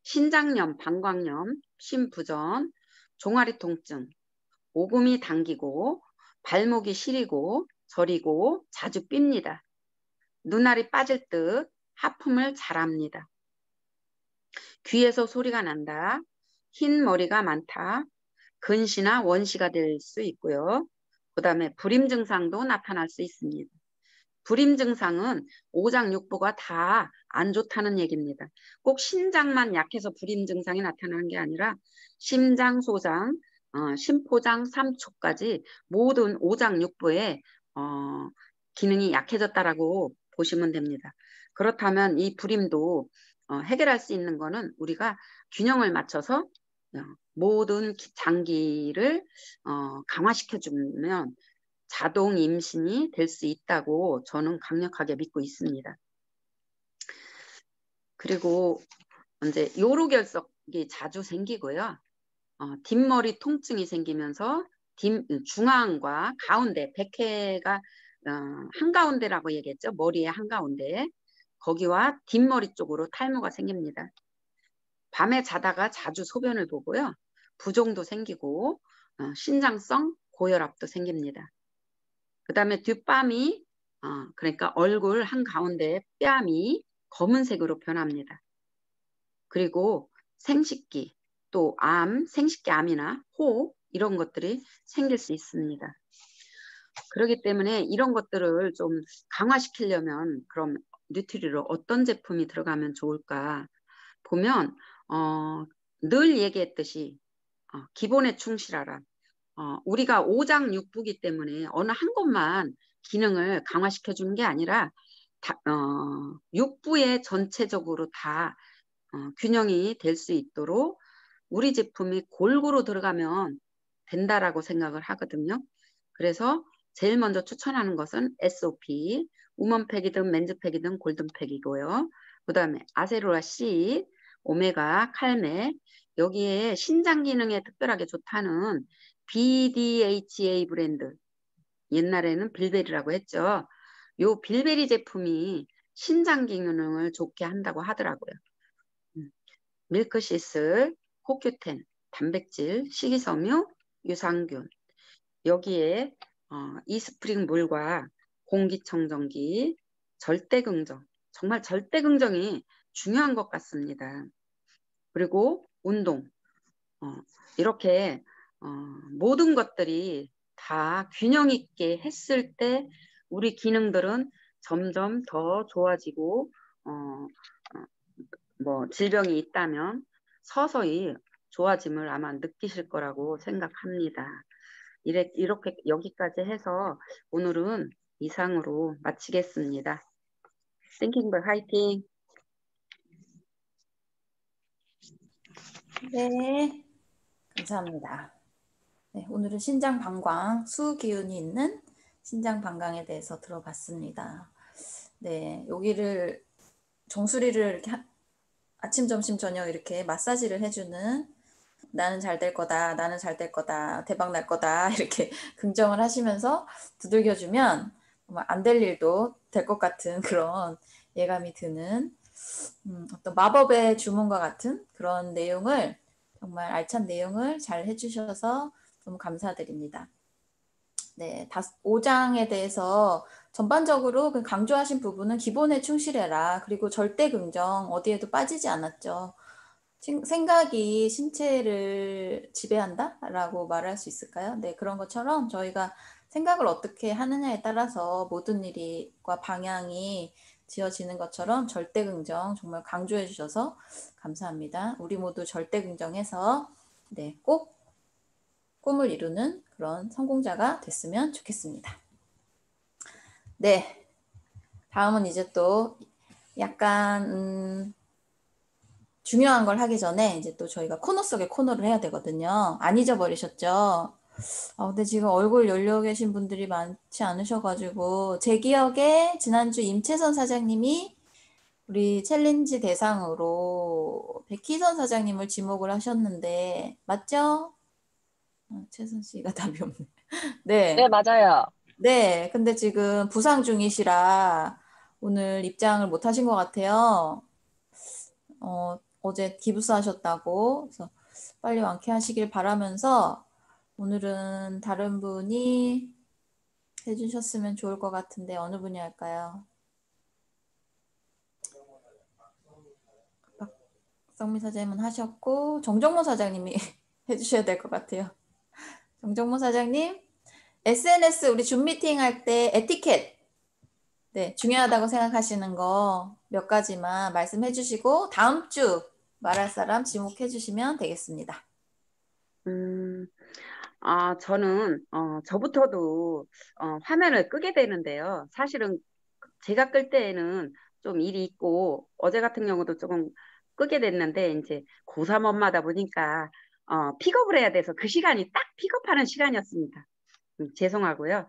신장염, 방광염, 심부전, 종아리 통증, 오금이 당기고 발목이 시리고 저리고 자주 삉니다. 눈알이 빠질 듯 하품을 잘합니다. 귀에서 소리가 난다. 흰 머리가 많다. 근시나 원시가 될 수 있고요. 그 다음에 불임 증상도 나타날 수 있습니다. 불임 증상은 오장육부가 다 안 좋다는 얘기입니다. 꼭 신장만 약해서 불임 증상이 나타나는 게 아니라 심장, 소장, 심포장, 삼초까지 모든 오장육부의 기능이 약해졌다라고 보시면 됩니다. 그렇다면 이 불임도 해결할 수 있는 거는 우리가 균형을 맞춰서 모든 장기를 강화시켜주면 자동 임신이 될 수 있다고 저는 강력하게 믿고 있습니다. 그리고 이제 요로결석이 자주 생기고요. 뒷머리 통증이 생기면서 중앙과 가운데, 백회가 한가운데라고 얘기했죠. 머리의 한가운데. 거기와 뒷머리 쪽으로 탈모가 생깁니다. 밤에 자다가 자주 소변을 보고요. 부종도 생기고 신장성 고혈압도 생깁니다. 그 다음에 뒷밤이 그러니까 얼굴 한가운데 뺨이 검은색으로 변합니다. 그리고 생식기, 또 생식기 암이나 호 이런 것들이 생길 수 있습니다. 그렇기 때문에 이런 것들을 좀 강화시키려면 그럼 뉴트리로 어떤 제품이 들어가면 좋을까 보면 늘 얘기했듯이 기본에 충실하라. 우리가 오장육부이기 때문에 어느 한 곳만 기능을 강화시켜주는 게 아니라 육부에 전체적으로 다 균형이 될 수 있도록 우리 제품이 골고루 들어가면 된다라고 생각을 하거든요. 그래서 제일 먼저 추천하는 것은 SOP, 우먼팩이든 맨즈팩이든 골든팩이고요. 그 다음에 아세로라 C, 오메가, 칼메, 여기에 신장 기능에 특별하게 좋다는 BDHA 브랜드, 옛날에는 빌베리라고 했죠. 요 빌베리 제품이 신장 기능을 좋게 한다고 하더라고요. 밀크시슬, 코큐텐, 단백질, 식이섬유, 유산균, 여기에 이스프링 물과 공기청정기, 절대긍정, 정말 절대긍정이 중요한 것 같습니다. 그리고 운동, 이렇게 모든 것들이 다 균형 있게 했을 때 우리 기능들은 점점 더 좋아지고 뭐 질병이 있다면 서서히 좋아짐을 아마 느끼실 거라고 생각합니다. 이렇게 여기까지 해서 오늘은 이상으로 마치겠습니다. 띵킹백 화이팅! 네, 감사합니다. 네, 오늘은 신장 방광, 수기운이 있는 신장 방광에 대해서 들어봤습니다. 네, 여기를 정수리를 이렇게 아침, 점심, 저녁 이렇게 마사지를 해주는 나는 잘 될 거다, 나는 잘 될 거다, 대박 날 거다 이렇게 긍정을 하시면서 두들겨주면 정말 안 될 일도 될 것 같은 그런 예감이 드는 어떤 마법의 주문과 같은 그런 내용을 정말 알찬 내용을 잘 해주셔서 너무 감사드립니다. 네, 5장에 대해서 전반적으로 강조하신 부분은 기본에 충실해라. 그리고 절대 긍정 어디에도 빠지지 않았죠. 생각이 신체를 지배한다라고 말할 수 있을까요? 네, 그런 것처럼 저희가 생각을 어떻게 하느냐에 따라서 모든 일과 방향이 지어지는 것처럼 절대 긍정 정말 강조해 주셔서 감사합니다. 우리 모두 절대 긍정해서 네, 꼭 꿈을 이루는 그런 성공자가 됐으면 좋겠습니다. 네, 다음은 이제 또 약간 중요한 걸 하기 전에 이제 또 저희가 코너 속의 코너를 해야 되거든요. 안 잊어버리셨죠? 근데 지금 얼굴 열려 계신 분들이 많지 않으셔가지고 제 기억에 지난주 임채선 사장님이 우리 챌린지 대상으로 백희선 사장님을 지목을 하셨는데 맞죠? 채선 씨가 답이 없네. 네. 네, 맞아요. 네, 근데 지금 부상 중이시라 오늘 입장을 못 하신 것 같아요. 어제 기부사하셨다고. 그래서 빨리 완쾌하시길 바라면서 오늘은 다른 분이 해주셨으면 좋을 것 같은데 어느 분이 할까요? 박성미 사장님은 하셨고 정정모 사장님이 해주셔야 될 것 같아요. 정정모 사장님, SNS 우리 줌 미팅 할 때 에티켓 네, 중요하다고 생각하시는 거 몇 가지만 말씀해 주시고 다음 주 말할 사람 지목해 주시면 되겠습니다. 저는 저부터도 화면을 끄게 되는데요. 사실은 제가 끌 때에는 좀 일이 있고 어제 같은 경우도 조금 끄게 됐는데 이제 고3 엄마다 보니까 픽업을 해야 돼서 그 시간이 딱 픽업하는 시간이었습니다. 죄송하고요.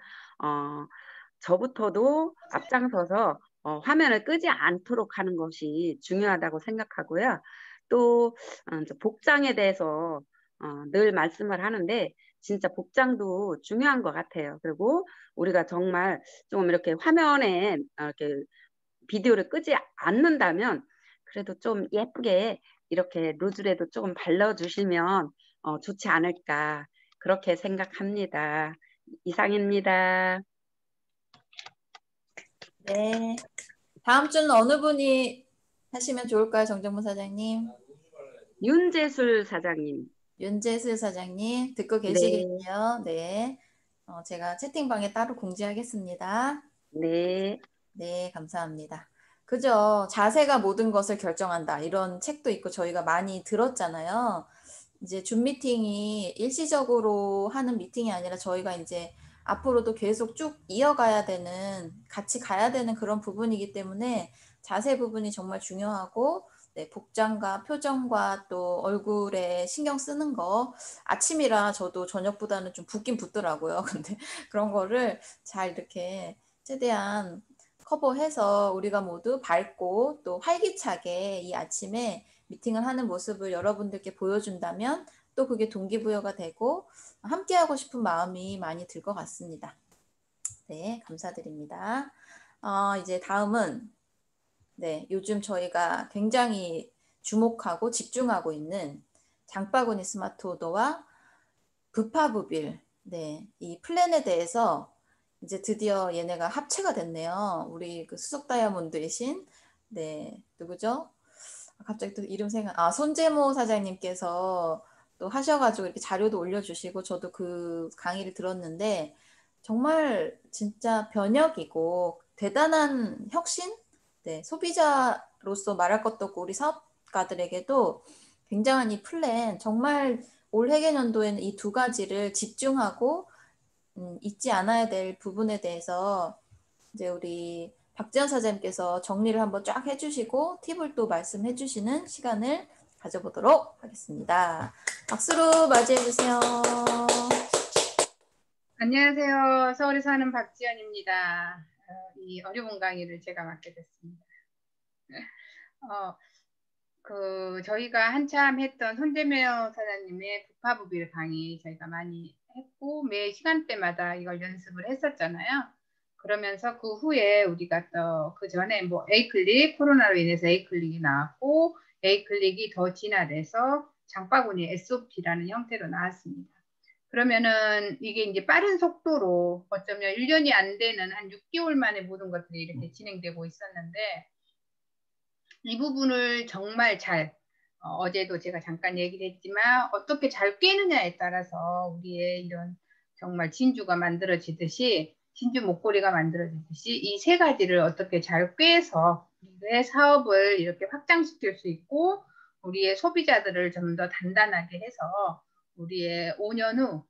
저부터도 앞장서서 화면을 끄지 않도록 하는 것이 중요하다고 생각하고요. 또 이제 복장에 대해서 늘 말씀을 하는데 진짜 복장도 중요한 것 같아요. 그리고 우리가 정말 좀 이렇게 화면에 이렇게 비디오를 끄지 않는다면 그래도 좀 예쁘게 이렇게 루즈라도 조금 발라주시면 좋지 않을까 그렇게 생각합니다. 이상입니다. 네. 다음 주는 어느 분이 하시면 좋을까요, 정정무 사장님? 윤재술 사장님. 윤재술 사장님 듣고 계시겠네요. 네. 제가 채팅방에 따로 공지하겠습니다. 네. 네, 감사합니다. 그죠? 자세가 모든 것을 결정한다. 이런 책도 있고 저희가 많이 들었잖아요. 이제 줌 미팅이 일시적으로 하는 미팅이 아니라 저희가 이제 앞으로도 계속 쭉 이어가야 되는, 같이 가야 되는 그런 부분이기 때문에 자세 부분이 정말 중요하고, 네, 복장과 표정과 또 얼굴에 신경 쓰는 거, 아침이라 저도 저녁보다는 좀 붓긴 붓더라고요. 근데 그런 거를 잘 이렇게 최대한 커버해서 우리가 모두 밝고 또 활기차게 이 아침에 미팅을 하는 모습을 여러분들께 보여준다면 또 그게 동기부여가 되고 함께하고 싶은 마음이 많이 들 것 같습니다. 네, 감사드립니다. 이제 다음은 네, 요즘 저희가 굉장히 주목하고 집중하고 있는 장바구니 스마트 오더와 부파부빌 네, 이 플랜에 대해서 이제 드디어 얘네가 합체가 됐네요. 우리 그 수석 다이아몬드이신 네, 누구죠? 갑자기 또 이름 손재모 사장님께서 또 하셔가지고 이렇게 자료도 올려주시고 저도 그 강의를 들었는데 정말 진짜 변혁이고 대단한 혁신? 네, 소비자로서 말할 것도 없고 우리 사업가들에게도 굉장한 이 플랜 정말 올 회계연도에는 이 두 가지를 집중하고 잊지 않아야 될 부분에 대해서 이제 우리 박지연 사장님께서 정리를 한번 쫙 해주시고 팁을 또 말씀해 주시는 시간을 가져보도록 하겠습니다. 박수로 맞이해 주세요. 안녕하세요. 서울에 사는 박지연입니다. 이 어려운 강의를 제가 맡게 됐습니다. 저희가 한참 했던 손재명 사장님의 부파부빌 강의 저희가 많이 했고 매 시간대마다 이걸 연습을 했었잖아요. 그러면서 그 후에 우리가 또 그 전에 뭐 A클릭, 코로나로 인해서 A클릭이 나왔고 A클릭이 더 진화돼서 장바구니 SOP라는 형태로 나왔습니다. 그러면은 이게 이제 빠른 속도로 어쩌면 1년이 안 되는 한 6개월 만에 모든 것들이 이렇게 진행되고 있었는데 이 부분을 정말 잘 어제도 제가 잠깐 얘기를 했지만 어떻게 잘 꿰느냐에 따라서 우리의 이런 정말 진주가 만들어지듯이 진주 목걸이가 만들어지듯이 이 세 가지를 어떻게 잘 꿰서 우리의 사업을 이렇게 확장시킬 수 있고 우리의 소비자들을 좀 더 단단하게 해서 우리의 5년 후,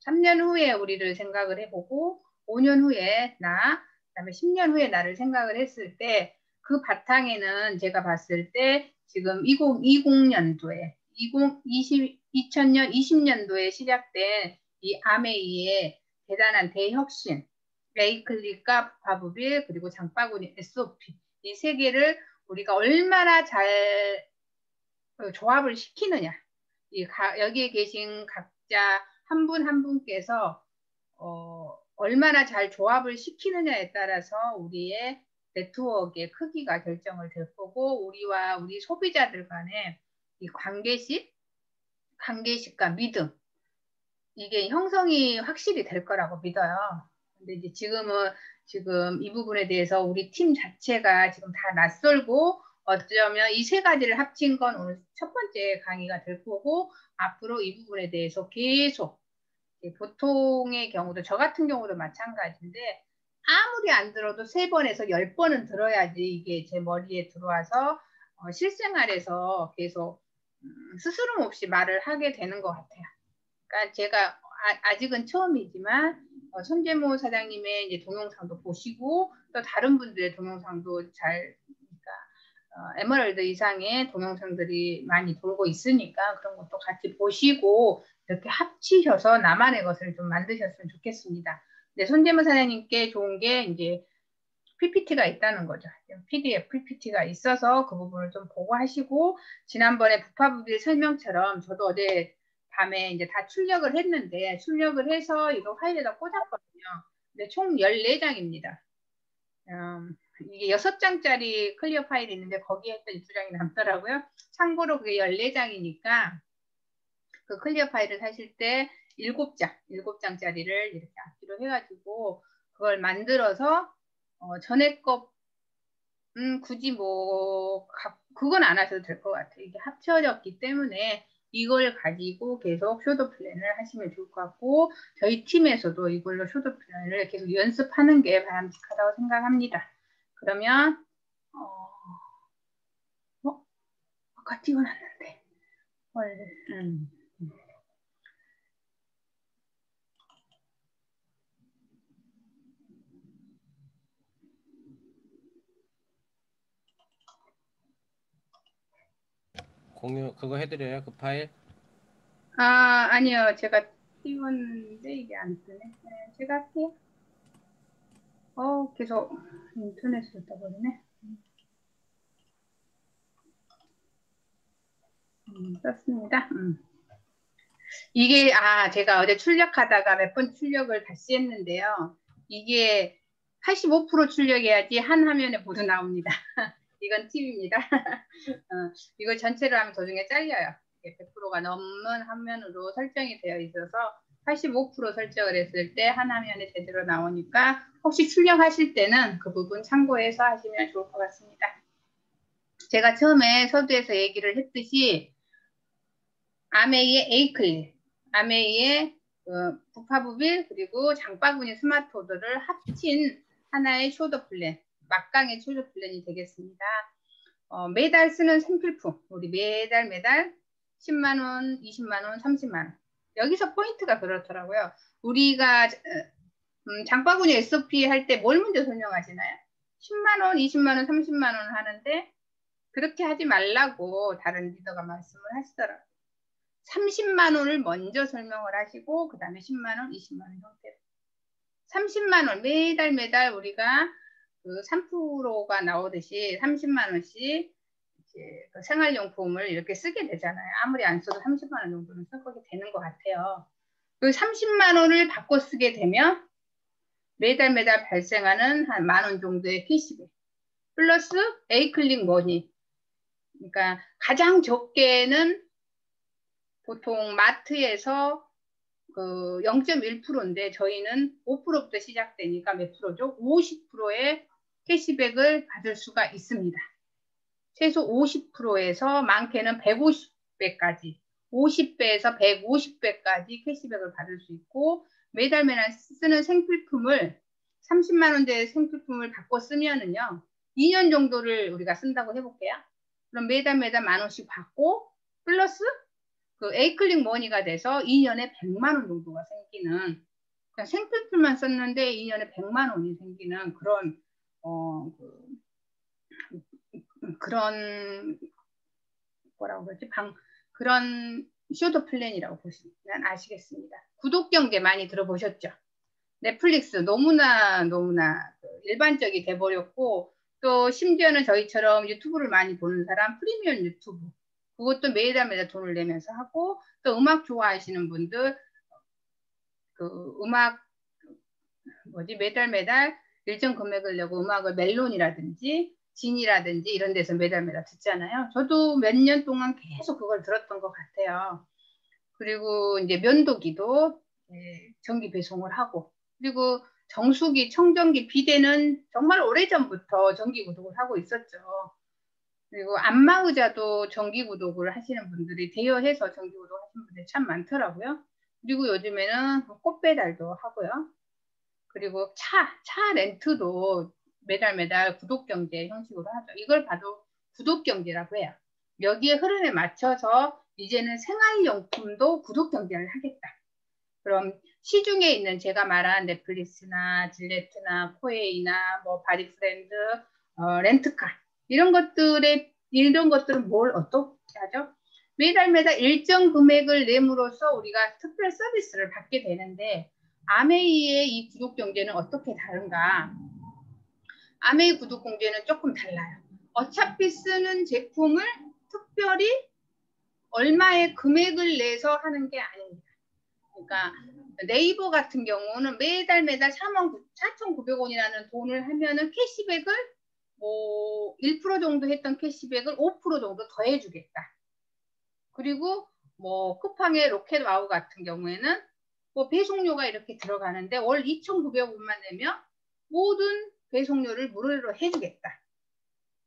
3년 후에 우리를 생각을 해보고 5년 후에 나, 그다음에 10년 후에 나를 생각을 했을 때 그 바탕에는 제가 봤을 때 지금 2020년도에 2000년 20년도에 시작된 이 아메이의 대단한 대혁신 A클릭과 부파부빌 그리고 장바구니 SOP 이 세 개를 우리가 얼마나 잘 조합을 시키느냐 여기에 계신 각자 한 분 한 분께서 얼마나 잘 조합을 시키느냐에 따라서 우리의 네트워크의 크기가 결정을 될 거고 우리와 우리 소비자들 간의 이 관계식과 믿음 이게 형성이 확실히 될 거라고 믿어요. 근데 이제 지금 이 부분에 대해서 우리 팀 자체가 지금 다 낯설고 어쩌면 이 세 가지를 합친 건 오늘 첫 번째 강의가 될 거고 앞으로 이 부분에 대해서 계속 보통의 경우도 저 같은 경우도 마찬가지인데 아무리 안 들어도 3번에서 10번은 들어야지 이게 제 머리에 들어와서 실생활에서 계속 스스럼 없이 말을 하게 되는 것 같아요. 그러니까 제가 아직은 처음이지만 손재모 사장님의 이제 동영상도 보시고 또 다른 분들의 동영상도 그러니까 에메랄드 이상의 동영상들이 많이 돌고 있으니까 그런 것도 같이 보시고 이렇게 합치셔서 나만의 것을 좀 만드셨으면 좋겠습니다. 근데 손재모 사장님께 좋은 게 이제 PPT가 있다는 거죠. PDF PPT가 있어서 그 부분을 좀 보고 하시고 지난번에 부파부비 설명처럼 저도 어제 밤에 이제 다 출력을 했는데 출력을 해서 이거 파일에다 꽂았거든요. 근데 총 14장입니다. 이게 6장짜리 클리어 파일이 있는데 거기에 했더니 2장이 남더라고요. 참고로 그게 14장이니까 그 클리어 파일을 사실 때 7장짜리를 이렇게 앞뒤로 해가지고 그걸 만들어서 전에 거 굳이 뭐 그건 안 하셔도 될 것 같아요. 이게 합쳐졌기 때문에 이걸 가지고 계속 쇼도 플랜을 하시면 좋을 것 같고 저희 팀에서도 이걸로 쇼도 플랜을 계속 연습하는 게 바람직하다고 생각합니다. 그러면 아까 찍어놨는데 공유 그거 해드려요 그 파일? 아니요 제가 띄웠는데 이게 안 뜨네. 네, 제가 할게요. 계속 인터넷으로 떠버리네. 썼습니다. 이게 제가 어제 출력하다가 몇 번 출력을 다시 했는데요. 이게 85% 출력해야지 한 화면에 모두 나옵니다. 이건 팁입니다. 이걸 전체로 하면 도중에 잘려요. 100%가 넘는 화면으로 설정이 되어 있어서 85% 설정을 했을 때 한 화면에 제대로 나오니까 혹시 출력하실 때는 그 부분 참고해서 하시면 좋을 것 같습니다. 제가 처음에 서두에서 얘기를 했듯이 아메이의 에이클리, 아메이의 부파부빌 그리고 장바구니 스마트오더를 합친 하나의 쇼더 플랜, 막강의 쇼더 플랜이 되겠습니다. 매달 쓰는 생필품, 우리 매달 10만 원, 20만 원, 30만 원. 여기서 포인트가 그렇더라고요. 우리가 장바구니 SOP 할 때 뭘 먼저 설명하시나요? 10만 원, 20만 원, 30만 원 하는데 그렇게 하지 말라고 다른 리더가 말씀을 하시더라고요. 30만 원을 먼저 설명을 하시고 그 다음에 10만 원, 20만 원 형태로 30만 원 매달 우리가 그 3%가 나오듯이 30만 원씩 이제 그 생활용품을 이렇게 쓰게 되잖아요. 아무리 안 써도 30만 원 정도는 쓰게 되는 것 같아요. 그 30만 원을 바꿔 쓰게 되면 매달 발생하는 한 10,000원 정도의 캐시백 플러스 에이클릭 머니. 그러니까 가장 적게는 보통 마트에서 그 0.1%인데 저희는 5%부터 시작되니까 몇 프로죠? 50%의 캐시백을 받을 수가 있습니다. 최소 50%에서 많게는 150배까지 50배에서 150배까지 캐시백을 받을 수 있고 매달 쓰는 생필품을 30만 원대의 생필품을 바꿔 쓰면은요 2년 정도를 우리가 쓴다고 해볼게요. 그럼 매달 10,000원씩 받고 플러스 그 에이클릭 머니가 돼서 2년에 100만 원 정도가 생기는 그냥 생필품만 썼는데 2년에 100만 원이 생기는 그런 그런 뭐라고 그러지? 그런 쇼더 플랜이라고 보시면 아시겠습니다. 구독경제 많이 들어보셨죠? 넷플릭스 너무나 일반적이 돼버렸고 또 심지어는 저희처럼 유튜브를 많이 보는 사람 프리미엄 유튜브 그것도 매달 돈을 내면서 하고 또 음악 좋아하시는 분들 그 음악 매달 일정 금액을 내고 음악을 멜론이라든지 진이라든지 이런 데서 매달 듣잖아요. 저도 몇 년 동안 계속 그걸 들었던 것 같아요. 그리고 이제 면도기도 정기 배송을 하고, 그리고 정수기, 청정기, 비데는 정말 오래전부터 정기 구독을 하고 있었죠. 그리고 안마의자도 정기 구독을 하시는 분들이 대여해서 정기 구독 하시는 분들이 참 많더라고요. 그리고 요즘에는 꽃 배달도 하고요. 그리고 차 렌트도 매달 구독 경제 형식으로 하죠. 이걸 봐도 구독 경제라고 해요. 여기에 흐름에 맞춰서 이제는 생활용품도 구독 경제를 하겠다. 그럼 시중에 있는 제가 말한 넷플릭스나 질레트나 코에이나 뭐 바디프렌드, 렌트카 이런 것들은 뭘 어떻게 하죠? 매달 일정 금액을 내므로써 우리가 특별 서비스를 받게 되는데, 아메이의 이 구독 경제는 어떻게 다른가? 아메이 구독 경제는 조금 달라요. 어차피 쓰는 제품을 특별히 얼마의 금액을 내서 하는 게 아닙니다. 그러니까 네이버 같은 경우는 매달 44,900원이라는 돈을 하면은 캐시백을 뭐 1% 정도 했던 캐시백을 5% 정도 더 해주겠다. 그리고 뭐 쿠팡의 로켓와우 같은 경우에는 뭐 배송료가 이렇게 들어가는데 월 2,900원만 내면 모든 배송료를 무료로 해주겠다.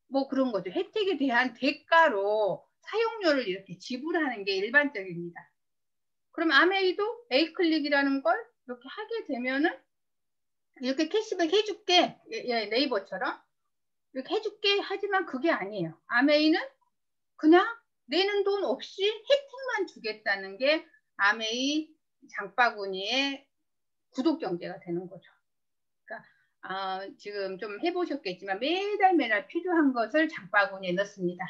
뭐 그런 거죠. 혜택에 대한 대가로 사용료를 이렇게 지불하는 게 일반적입니다. 그럼 아메이도 에이클릭이라는 걸 이렇게 하게 되면은 이렇게 캐시백 해줄게, 네이버처럼 이렇게 해줄게 하지만 그게 아니에요. 아메이는 그냥 내는 돈 없이 혜택만 주겠다는 게 아메이 장바구니의 구독 경제가 되는 거죠. 그러니까 지금 좀 해보셨겠지만 매달 필요한 것을 장바구니에 넣습니다.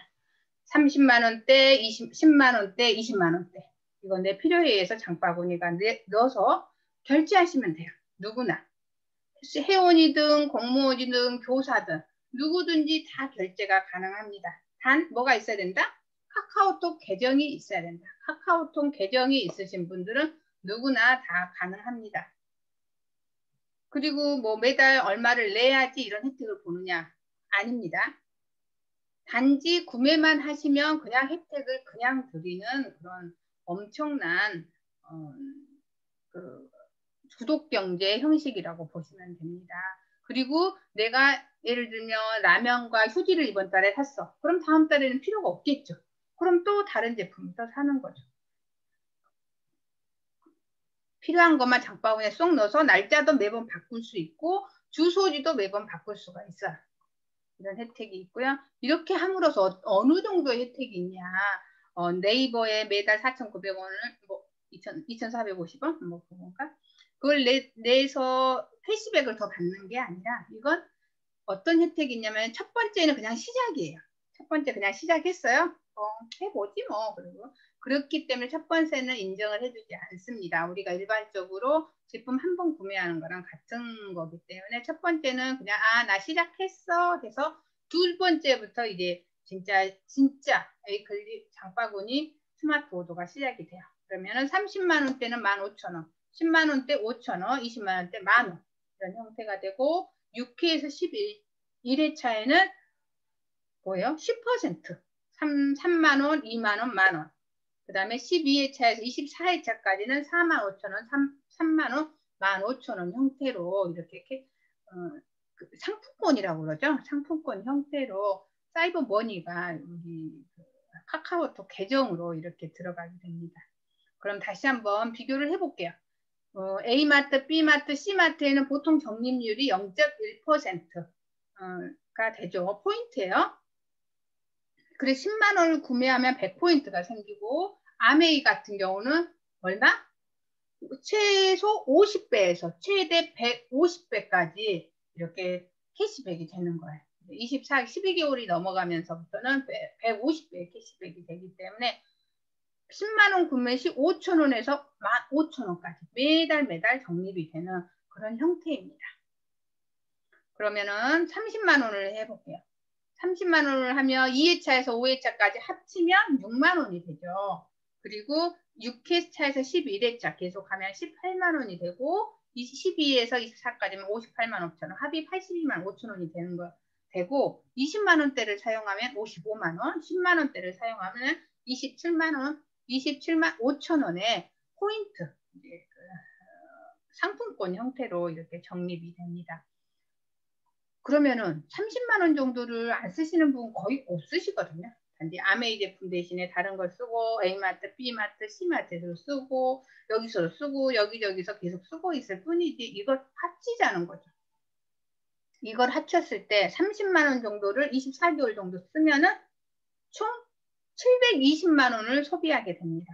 30만 원대, 10만 원대, 20만 원대. 이건 내 필요에 의해서 장바구니가 넣어서 결제하시면 돼요. 누구나. 회원이든 공무원이든 교사든 누구든지 다 결제가 가능합니다. 단 뭐가 있어야 된다? 카카오톡 계정이 있어야 된다. 카카오톡 계정이 있으신 분들은 누구나 다 가능합니다. 그리고 뭐 매달 얼마를 내야지 이런 혜택을 보느냐? 아닙니다. 단지 구매만 하시면 그냥 혜택을 그냥 드리는 그런 엄청난 구독 경제 형식이라고 보시면 됩니다. 그리고 내가 예를 들면 라면과 휴지를 이번 달에 샀어. 그럼 다음 달에는 필요가 없겠죠. 그럼 또 다른 제품을 또 사는 거죠. 필요한 것만 장바구니에 쏙 넣어서 날짜도 매번 바꿀 수 있고 주소지도 매번 바꿀 수가 있어요. 이런 혜택이 있고요. 이렇게 함으로써 어느 정도의 혜택이 있냐. 네이버에 매달 4,900원을 뭐 2,450원? 뭐 그건가? 그걸 내서 캐시백을 더 받는 게 아니라 이건 어떤 혜택이 있냐면 첫 번째는 그냥 시작이에요. 첫 번째 그냥 시작했어요. 해보지 뭐. 그리고 그렇기 때문에 첫 번째는 인정을 해주지 않습니다. 우리가 일반적으로 제품 한 번 구매하는 거랑 같은 거기 때문에 첫 번째는 그냥 나 시작했어 돼서 두 번째부터 이제 진짜 에이클릭 장바구니 스마트 오더가 시작이 돼요. 그러면은 30만 원대는 15,000원, 10만 원대 5,000원, 20만 원대 10,000원 이런 형태가 되고 6회에서 11회차에는 뭐예요? 10% 3만 원, 2만 원, 만 원. 그 다음에 12회차에서 24회차까지는 45,000원, 3만 원, 15,000원 형태로 이렇게 상품권이라고 그러죠. 상품권 형태로 사이버 머니가 우리 카카오톡 계정으로 이렇게 들어가게 됩니다. 그럼 다시 한번 비교를 해볼게요. A마트, B마트, C마트에는 보통 적립률이 0.1%가 되죠. 포인트예요. 그래서 10만 원을 구매하면 100포인트가 생기고 아메이 같은 경우는 얼마? 최소 50배에서 최대 150배까지 이렇게 캐시백이 되는 거예요. 12개월이 넘어가면서부터는 150배의 캐시백이 되기 때문에 10만 원 구매 시 5,000원에서 15,000원까지 매달 적립이 되는 그런 형태입니다. 그러면은 30만 원을 해볼게요. 30만 원을 하면 2회차에서 5회차까지 합치면 6만 원이 되죠. 그리고 6회차에서 11회차 계속하면 18만 원이 되고 12에서 24까지면 58만 5천 원, 합이 82만 5천 원이 되는 거 되고 20만 원대를 사용하면 55만 원, 10만 원대를 사용하면 27만 원, 27만 5천 원의 포인트 이제 상품권 형태로 이렇게 적립이 됩니다. 그러면은 30만 원 정도를 안 쓰시는 분 거의 없으시거든요. 단지 아메이 제품 대신에 다른 걸 쓰고 A마트, B마트, C마트에서 쓰고 여기서 쓰고 여기저기서 계속 쓰고 있을 뿐이지 이걸 합치자는 거죠. 이걸 합쳤을 때 30만 원 정도를 24개월 정도 쓰면은 총 720만 원을 소비하게 됩니다.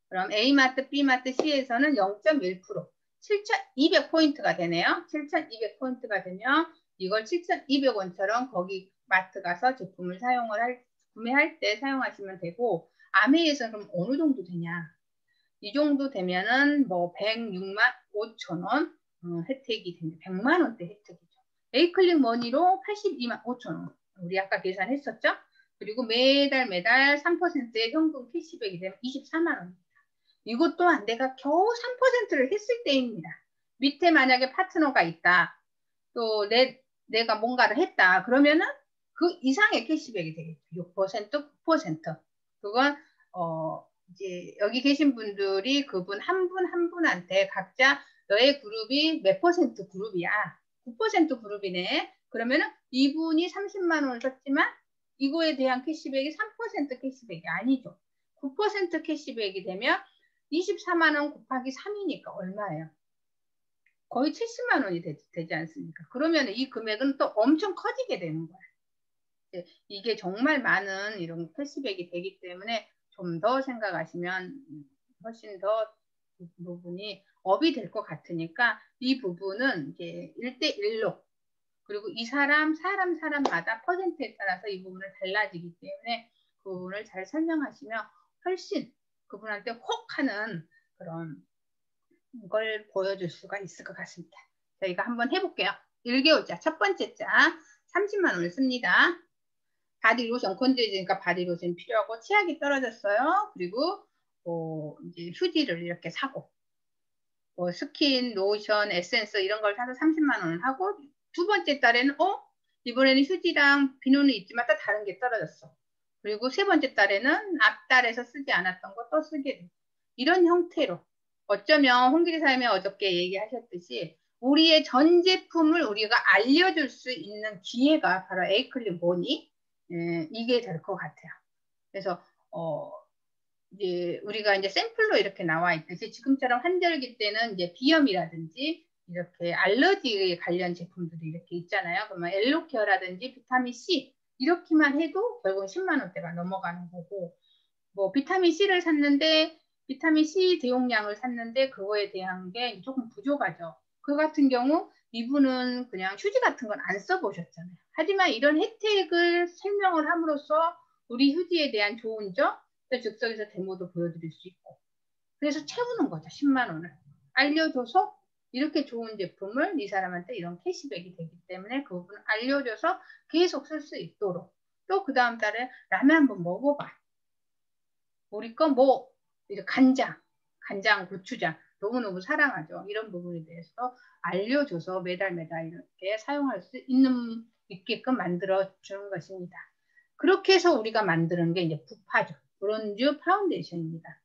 그럼 A마트, B마트, C에서는 0.1%, 7,200포인트가 되네요. 7,200포인트가 되면 이걸 7,200원처럼 거기 마트 가서 제품을 구매할 때 사용하시면 되고 아메이에서는 그럼 어느 정도 되냐? 이 정도 되면은 뭐 106만 5천 원 혜택이 됩니다. 100만 원대 혜택이죠. 에이클릭 머니로 82만 5천 원. 우리 아까 계산했었죠? 그리고 매달 3%의 현금 캐시백이 되면 24만 원입니다. 이것 또한 내가 겨우 3%를 했을 때입니다. 밑에 만약에 파트너가 있다. 또 내가 뭔가를 했다. 그러면은 그 이상의 캐시백이 되겠죠. 6%, 9%. 그건 이제 여기 계신 분들이 그분 한 분한테 각자 너의 그룹이 몇 퍼센트 그룹이야. 9% 그룹이네. 그러면은 이분이 30만 원을 썼지만 이거에 대한 캐시백이 3% 캐시백이 아니죠. 9% 캐시백이 되면 24만 원 곱하기 3이니까 얼마예요? 거의 70만 원이 되지 않습니까? 그러면 이 금액은 또 엄청 커지게 되는 거예요. 이게 정말 많은 이런 캐시백이 되기 때문에 좀 더 생각하시면 훨씬 더 부분이 업이 될 것 같으니까 이 부분은 이제 1대1로 그리고 이 사람마다 퍼센트에 따라서 이 부분을 달라지기 때문에 그 부분을 잘 설명하시면 훨씬 그분한테 혹 하는 그런 걸 보여줄 수가 있을 것 같습니다. 저희가 한번 해볼게요. 1개월자 첫 번째 자 30만 원을 씁니다. 바디로션 건조해지니까 바디로션 필요하고 치약이 떨어졌어요. 그리고 이제 휴지를 이렇게 사고 스킨, 로션, 에센스 이런 걸 사서 30만 원을 하고 두 번째 달에는 이번에는 휴지랑 비누는 있지만 또 다른 게 떨어졌어. 그리고 세 번째 달에는 앞달에서 쓰지 않았던 거 또 쓰게 돼. 이런 형태로 어쩌면 홍길이 사장님이 어저께 얘기하셨듯이 우리의 전 제품을 우리가 알려줄 수 있는 기회가 바로 에이클릭 모니 이게 될 것 같아요. 그래서 이제 우리가 이제 샘플로 이렇게 나와 있듯이 지금처럼 환절기 때는 이제 비염이라든지 이렇게 알러지에 관련 제품들이 이렇게 있잖아요. 그러면 엘로케어라든지 비타민 C 이렇게만 해도 결국은 10만 원대가 넘어가는 거고 뭐 비타민 C를 샀는데 비타민 C 대용량을 샀는데 그거에 대한 게 조금 부족하죠. 그 같은 경우 이분은 그냥 휴지 같은 건 안 써보셨잖아요. 하지만 이런 혜택을 설명을 함으로써 우리 휴지에 대한 좋은 점 또 즉석에서 데모도 보여드릴 수 있고 그래서 채우는 거죠. 10만 원을 알려줘서 이렇게 좋은 제품을 이 사람한테 이런 캐시백이 되기 때문에 그 부분을 알려줘서 계속 쓸 수 있도록 또 그 다음 달에 라면 한번 먹어봐. 우리 거 뭐 간장, 고추장 너무너무 사랑하죠. 이런 부분에 대해서 알려줘서 매달 이렇게 사용할 수 있게끔 만들어 주는 것입니다. 그렇게 해서 우리가 만드는 게 이제 부파죠. 브론즈 파운데이션입니다.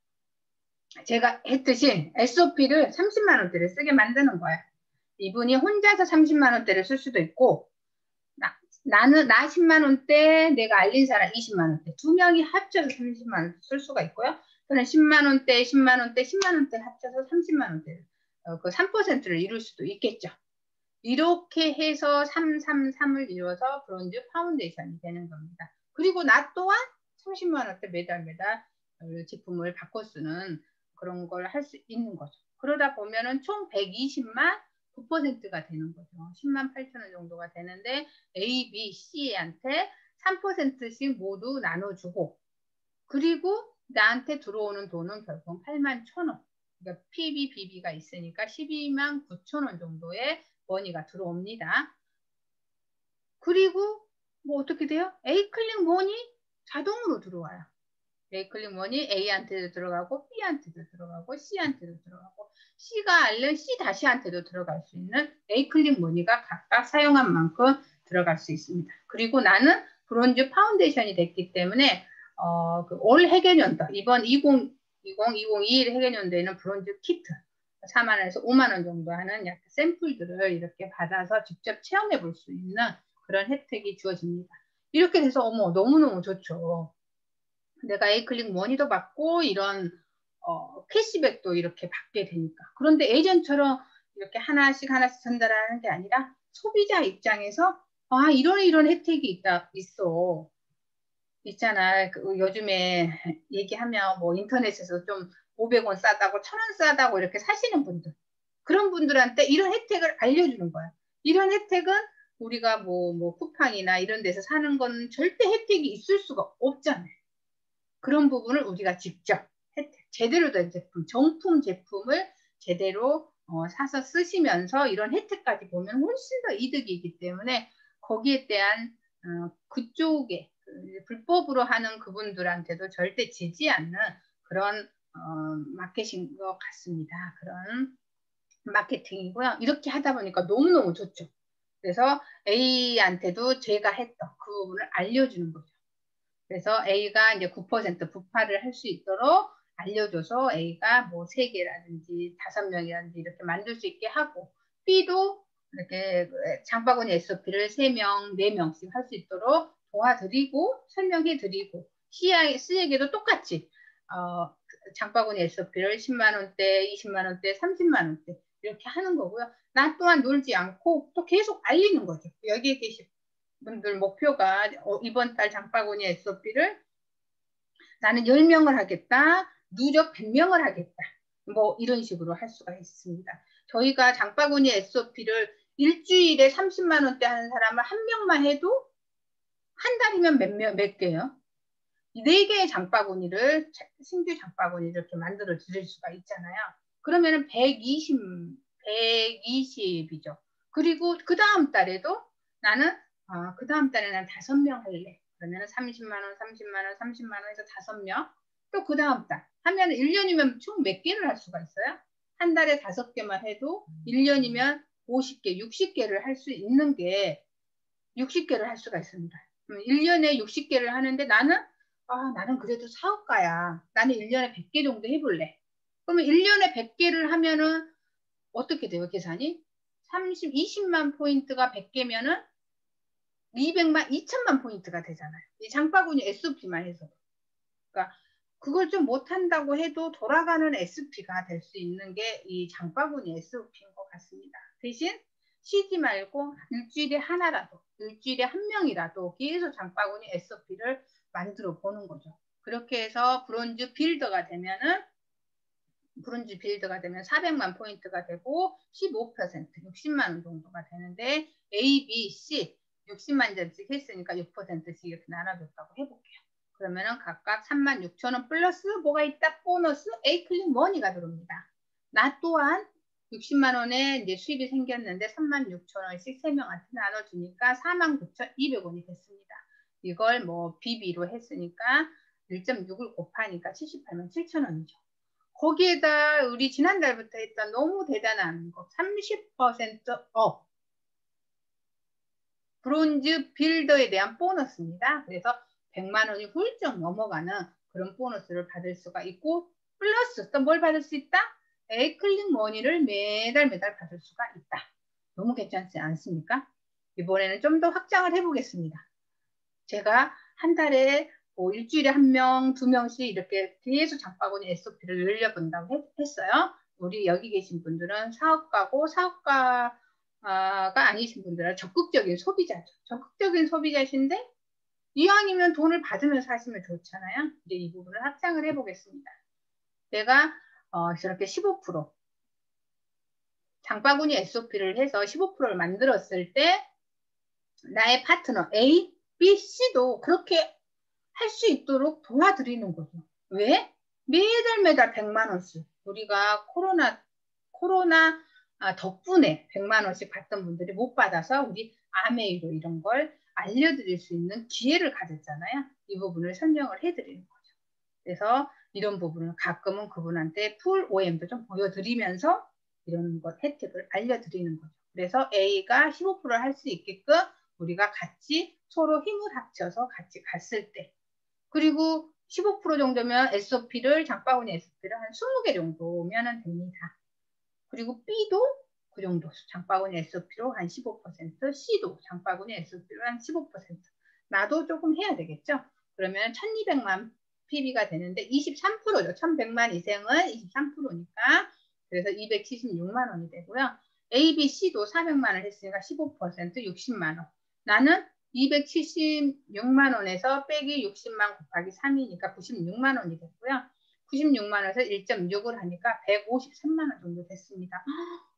제가 했듯이 SOP를 30만 원대를 쓰게 만드는 거예요. 이분이 혼자서 30만 원대를 쓸 수도 있고 나 10만 원대 내가 알린 사람 20만 원대 두 명이 합쳐서 30만 원 쓸 수가 있고요. 또는 10만 원대, 10만 원대, 10만 원대 합쳐서 30만 원대 그 3%를 이룰 수도 있겠죠. 이렇게 해서 333을 이루어서 브론즈 파운데이션이 되는 겁니다. 그리고 나 또한 30만 원대 매달 제품을 바꿔 쓰는 그런 걸 할 수 있는 거죠. 그러다 보면은 총 120만 9%가 되는 거죠. 10만 8천 원 정도가 되는데 A, B, C한테 3%씩 모두 나눠주고 그리고 나한테 들어오는 돈은 결국 8만 1천 원. 그러니까 PB, BB가 있으니까 12만 9천 원 정도의 머니가 들어옵니다. 그리고 뭐 어떻게 돼요? A클릭 머니 자동으로 들어와요. A클릭 머니 A한테도 들어가고 B한테도 들어가고 C한테도 들어가고 C가 알른 C-한테도 들어갈 수 있는 에이클릭 머니가 각각 사용한 만큼 들어갈 수 있습니다. 그리고 나는 브론즈 파운데이션이 됐기 때문에 올 해개년도 이번 2021 해개년도에는 브론즈 키트 4만 원에서 5만 원 정도 하는 약간 샘플들을 이렇게 받아서 직접 체험해 볼 수 있는 그런 혜택이 주어집니다. 이렇게 돼서 어머 너무너무 좋죠. 내가 에이클릭 머니도 받고 이런 캐시백도 이렇게 받게 되니까. 그런데 예전처럼 이렇게 하나씩 전달하는 게 아니라 소비자 입장에서 이런 혜택이 있어. 있잖아. 요즘에 얘기하면 뭐 인터넷에서 좀 500원 싸다고 1000원 싸다고 이렇게 사시는 분들. 그런 분들한테 이런 혜택을 알려주는 거야. 이런 혜택은 우리가 뭐 쿠팡이나 이런 데서 사는 건 절대 혜택이 있을 수가 없잖아요. 그런 부분을 우리가 직접 제대로 된 제품, 정품 제품을 제대로 사서 쓰시면서 이런 혜택까지 보면 훨씬 더 이득이기 때문에 거기에 대한 그쪽에 불법으로 하는 그분들한테도 절대 지지 않는 그런 마케팅인 것 같습니다. 그런 마케팅이고요. 이렇게 하다 보니까 너무너무 좋죠. 그래서 A한테도 제가 했던 그 부분을 알려주는 거죠. 그래서 A가 이제 9% 부파를 할 수 있도록 알려줘서 A가 뭐 3개라든지 5명이라든지 이렇게 만들 수 있게 하고, B도 이렇게 장바구니 SOP를 3명, 4명씩 할 수 있도록 도와드리고 설명해드리고, C에게도 똑같이 장바구니 SOP를 10만 원대, 20만 원대, 30만 원대 이렇게 하는 거고요. 나 또한 놀지 않고 또 계속 알리는 거죠. 여기에 계신 분들 목표가 이번 달 장바구니 SOP를 나는 10명을 하겠다, 누적 100명을 하겠다, 뭐 이런 식으로 할 수가 있습니다. 저희가 장바구니 SOP를 일주일에 30만 원대 하는 사람을 1명만 해도 한 달이면 몇 개요? 4개의 장바구니를, 신규 장바구니를 이렇게 만들어 드릴 수가 있잖아요. 그러면은 120이죠. 그리고 그 다음 달에도 나는 그 다음 달에 난 5명 할래. 그러면 30만 원, 30만 원, 30만 원에서 5명. 또 그 다음 달 하면 1년이면 총 몇 개를 할 수가 있어요? 한 달에 5개만 해도 1년이면 50개, 60개를 할 수 있는 게 60개를 할 수가 있습니다. 1년에 60개를 하는데 나는 그래도 사업가야. 나는 1년에 100개 정도 해볼래. 그러면 1년에 100개를 하면은 어떻게 돼요, 계산이? 20만 포인트가 100개면은 200만 포인트가 되잖아요. 이 장바구니 SOP만 해서. 그러니까 그걸 좀 못한다고 해도 돌아가는 SOP가 될 수 있는 게 이 장바구니 SOP인 것 같습니다. 대신 쉬지 말고 일주일에 하나라도, 일주일에 1명이라도 계속 장바구니 SOP를 만들어 보는 거죠. 그렇게 해서 브론즈 빌더가 되면은 400만 포인트가 되고 15% 60만 원 정도가 되는데 A, B, C 60만 점씩 했으니까 6%씩 이렇게 나눠줬다고 해볼게요. 그러면은 각각 36,000원 플러스 뭐가 있다? 보너스 A클릭 머니가 들어옵니다. 나 또한 60만 원에 이제 수입이 생겼는데 36,000원씩 3명한테 나눠주니까 49,200원이 됐습니다. 이걸 뭐 BB로 했으니까 1.6을 곱하니까 78만 7,000원이죠. 거기에다 우리 지난달부터 했던 너무 대단한 거 30% 업 브론즈 빌더에 대한 보너스입니다. 그래서 100만 원이 훌쩍 넘어가는 그런 보너스를 받을 수가 있고, 플러스 또 뭘 받을 수 있다? A클릭 머니를 매달 받을 수가 있다. 너무 괜찮지 않습니까? 이번에는 좀 더 확장을 해보겠습니다. 제가 한 달에 뭐 일주일에 1명, 2명씩 이렇게 계속 장바구니 SOP를 늘려본다고 했어요. 우리 여기 계신 분들은 사업가고 사업가가 아니신 분들은 적극적인 소비자죠. 적극적인 소비자신데 이왕이면 돈을 받으면서 하시면 좋잖아요. 이제 이 부분을 확장을 해보겠습니다. 내가 저렇게 15% 장바구니 SOP를 해서 15%를 만들었을 때 나의 파트너 A, B, C도 그렇게 할 수 있도록 도와드리는 거죠. 왜? 매달 100만 원씩 우리가 코로나 덕분에 100만 원씩 받던 분들이 못 받아서 우리 아메이로 이런 걸 알려드릴 수 있는 기회를 가졌잖아요. 이 부분을 설명을 해드리는 거죠. 그래서 이런 부분을 가끔은 그분한테 풀 OM도 좀 보여드리면서 이런 것 혜택을 알려드리는 거죠. 그래서 A가 15%를 할 수 있게끔 우리가 같이 서로 힘을 합쳐서 같이 갔을 때, 그리고 15% 정도면 SOP를 장바구니 SOP를 한 20개 정도면 됩니다. 그리고 B도 그 정도 장바구니 SOP로 한 15%, C도 장바구니 SOP로 한 15%. 나도 조금 해야 되겠죠. 그러면 1200만 PB가 되는데 23%죠. 1100만 이생은 23%니까 그래서 276만 원이 되고요. A, B, C도 400만을 했으니까 15% 60만 원. 나는 276만 원에서 빼기 60만 곱하기 3이니까 96만 원이 됐고요. 96만 원에서 1.6을 하니까 153만 원 정도 됐습니다.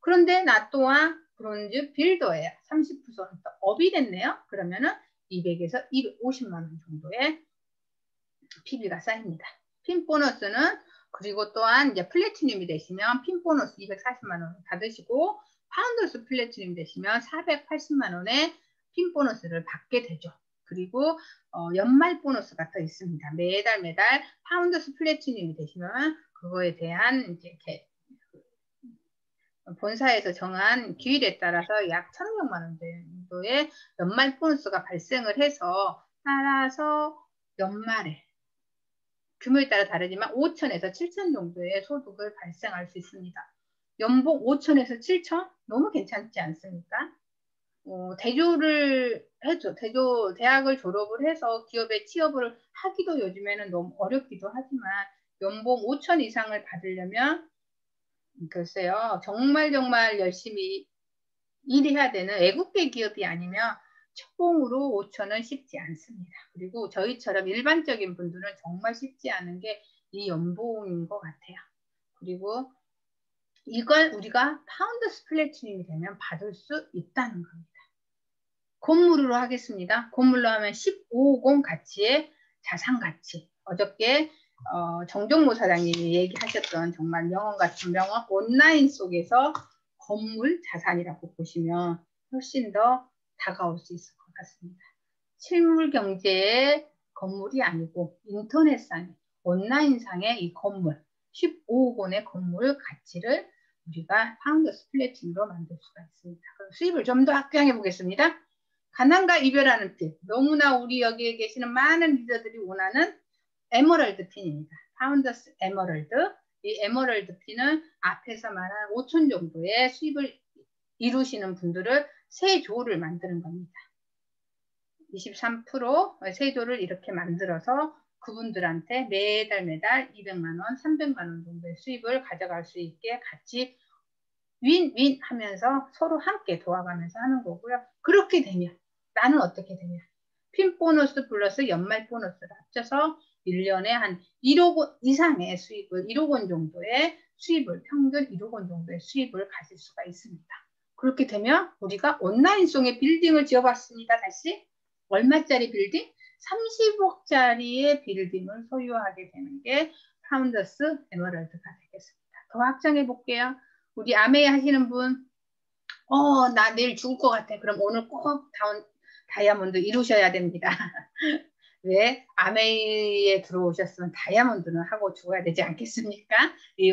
그런데 나 또한 브론즈 빌더예요. 30% 업이 됐네요. 그러면은 200에서 250만 원 정도의 PB가 쌓입니다. 핀 보너스는 그리고 또한 이제 플래티늄이 되시면 핀 보너스 240만 원 받으시고 파운더스 플래티늄 되시면 480만 원의 핀 보너스를 받게 되죠. 그리고 연말 보너스가 더 있습니다. 매달 파운더스 플래티늄이 되시면 그거에 대한 이제 본사에서 정한 기일에 따라서 약 1,500만 원 정도의 연말 보너스가 발생을 해서 따라서 연말에 규모에 따라 다르지만 5천에서 7천 정도의 소득을 발생할 수 있습니다. 연봉 5천에서 7천? 너무 괜찮지 않습니까? 대조를 해줘. 대학을 졸업을 해서 기업에 취업을 하기도 요즘에는 너무 어렵기도 하지만 연봉 5천 이상을 받으려면 글쎄요. 정말 열심히 일해야 되는 애국계 기업이 아니면 초봉으로 5천은 쉽지 않습니다. 그리고 저희처럼 일반적인 분들은 정말 쉽지 않은 게 이 연봉인 것 같아요. 그리고 이걸 우리가 파운더스 플래티늄이 되면 받을 수 있다는 겁니다. 건물로 하겠습니다. 건물로 하면 1550 가치의 자산 가치. 어저께 정종모 사장님이 얘기하셨던 정말 명언 같은 명언, 온라인 속에서 건물 자산이라고 보시면 훨씬 더 다가올 수 있을 것 같습니다. 실물 경제의 건물이 아니고 인터넷상의 온라인상의 이 건물 15억원의 건물 가치를 우리가 파운더스 플래티늄으로 만들 수가 있습니다. 그럼 수입을 좀 더 확장해 보겠습니다. 가난과 이별하는 핀, 너무나 우리 여기에 계시는 많은 리더들이 원하는 에메랄드 핀입니다. 파운더스 에메랄드. 이 에메랄드 핀은 앞에서 말한 5천 정도의 수입을 이루시는 분들을 세 조를 만드는 겁니다. 23% 세조를 이렇게 만들어서 그분들한테 매달 200만 원, 300만 원 정도의 수입을 가져갈 수 있게 같이 윈윈 하면서 서로 함께 도와가면서 하는 거고요. 그렇게 되면 나는 어떻게 되냐? 핀 보너스 플러스 연말 보너스를 합쳐서 1년에 한 1억 원 이상의 수입을, 1억 원 정도의 수입을, 평균 1억 원 정도의 수입을 가질 수가 있습니다. 그렇게 되면 우리가 온라인송의 빌딩을 지어봤습니다. 다시 얼마짜리 빌딩? 30억짜리의 빌딩을 소유하게 되는 게 파운더스 에메랄드가 되겠습니다. 더 확장해 볼게요. 우리 아메이 하시는 분, 나 내일 죽을 것 같아. 그럼 오늘 꼭 다이아몬드 이루셔야 됩니다. 왜? 아메이에 들어오셨으면 다이아몬드는 하고 죽어야 되지 않겠습니까?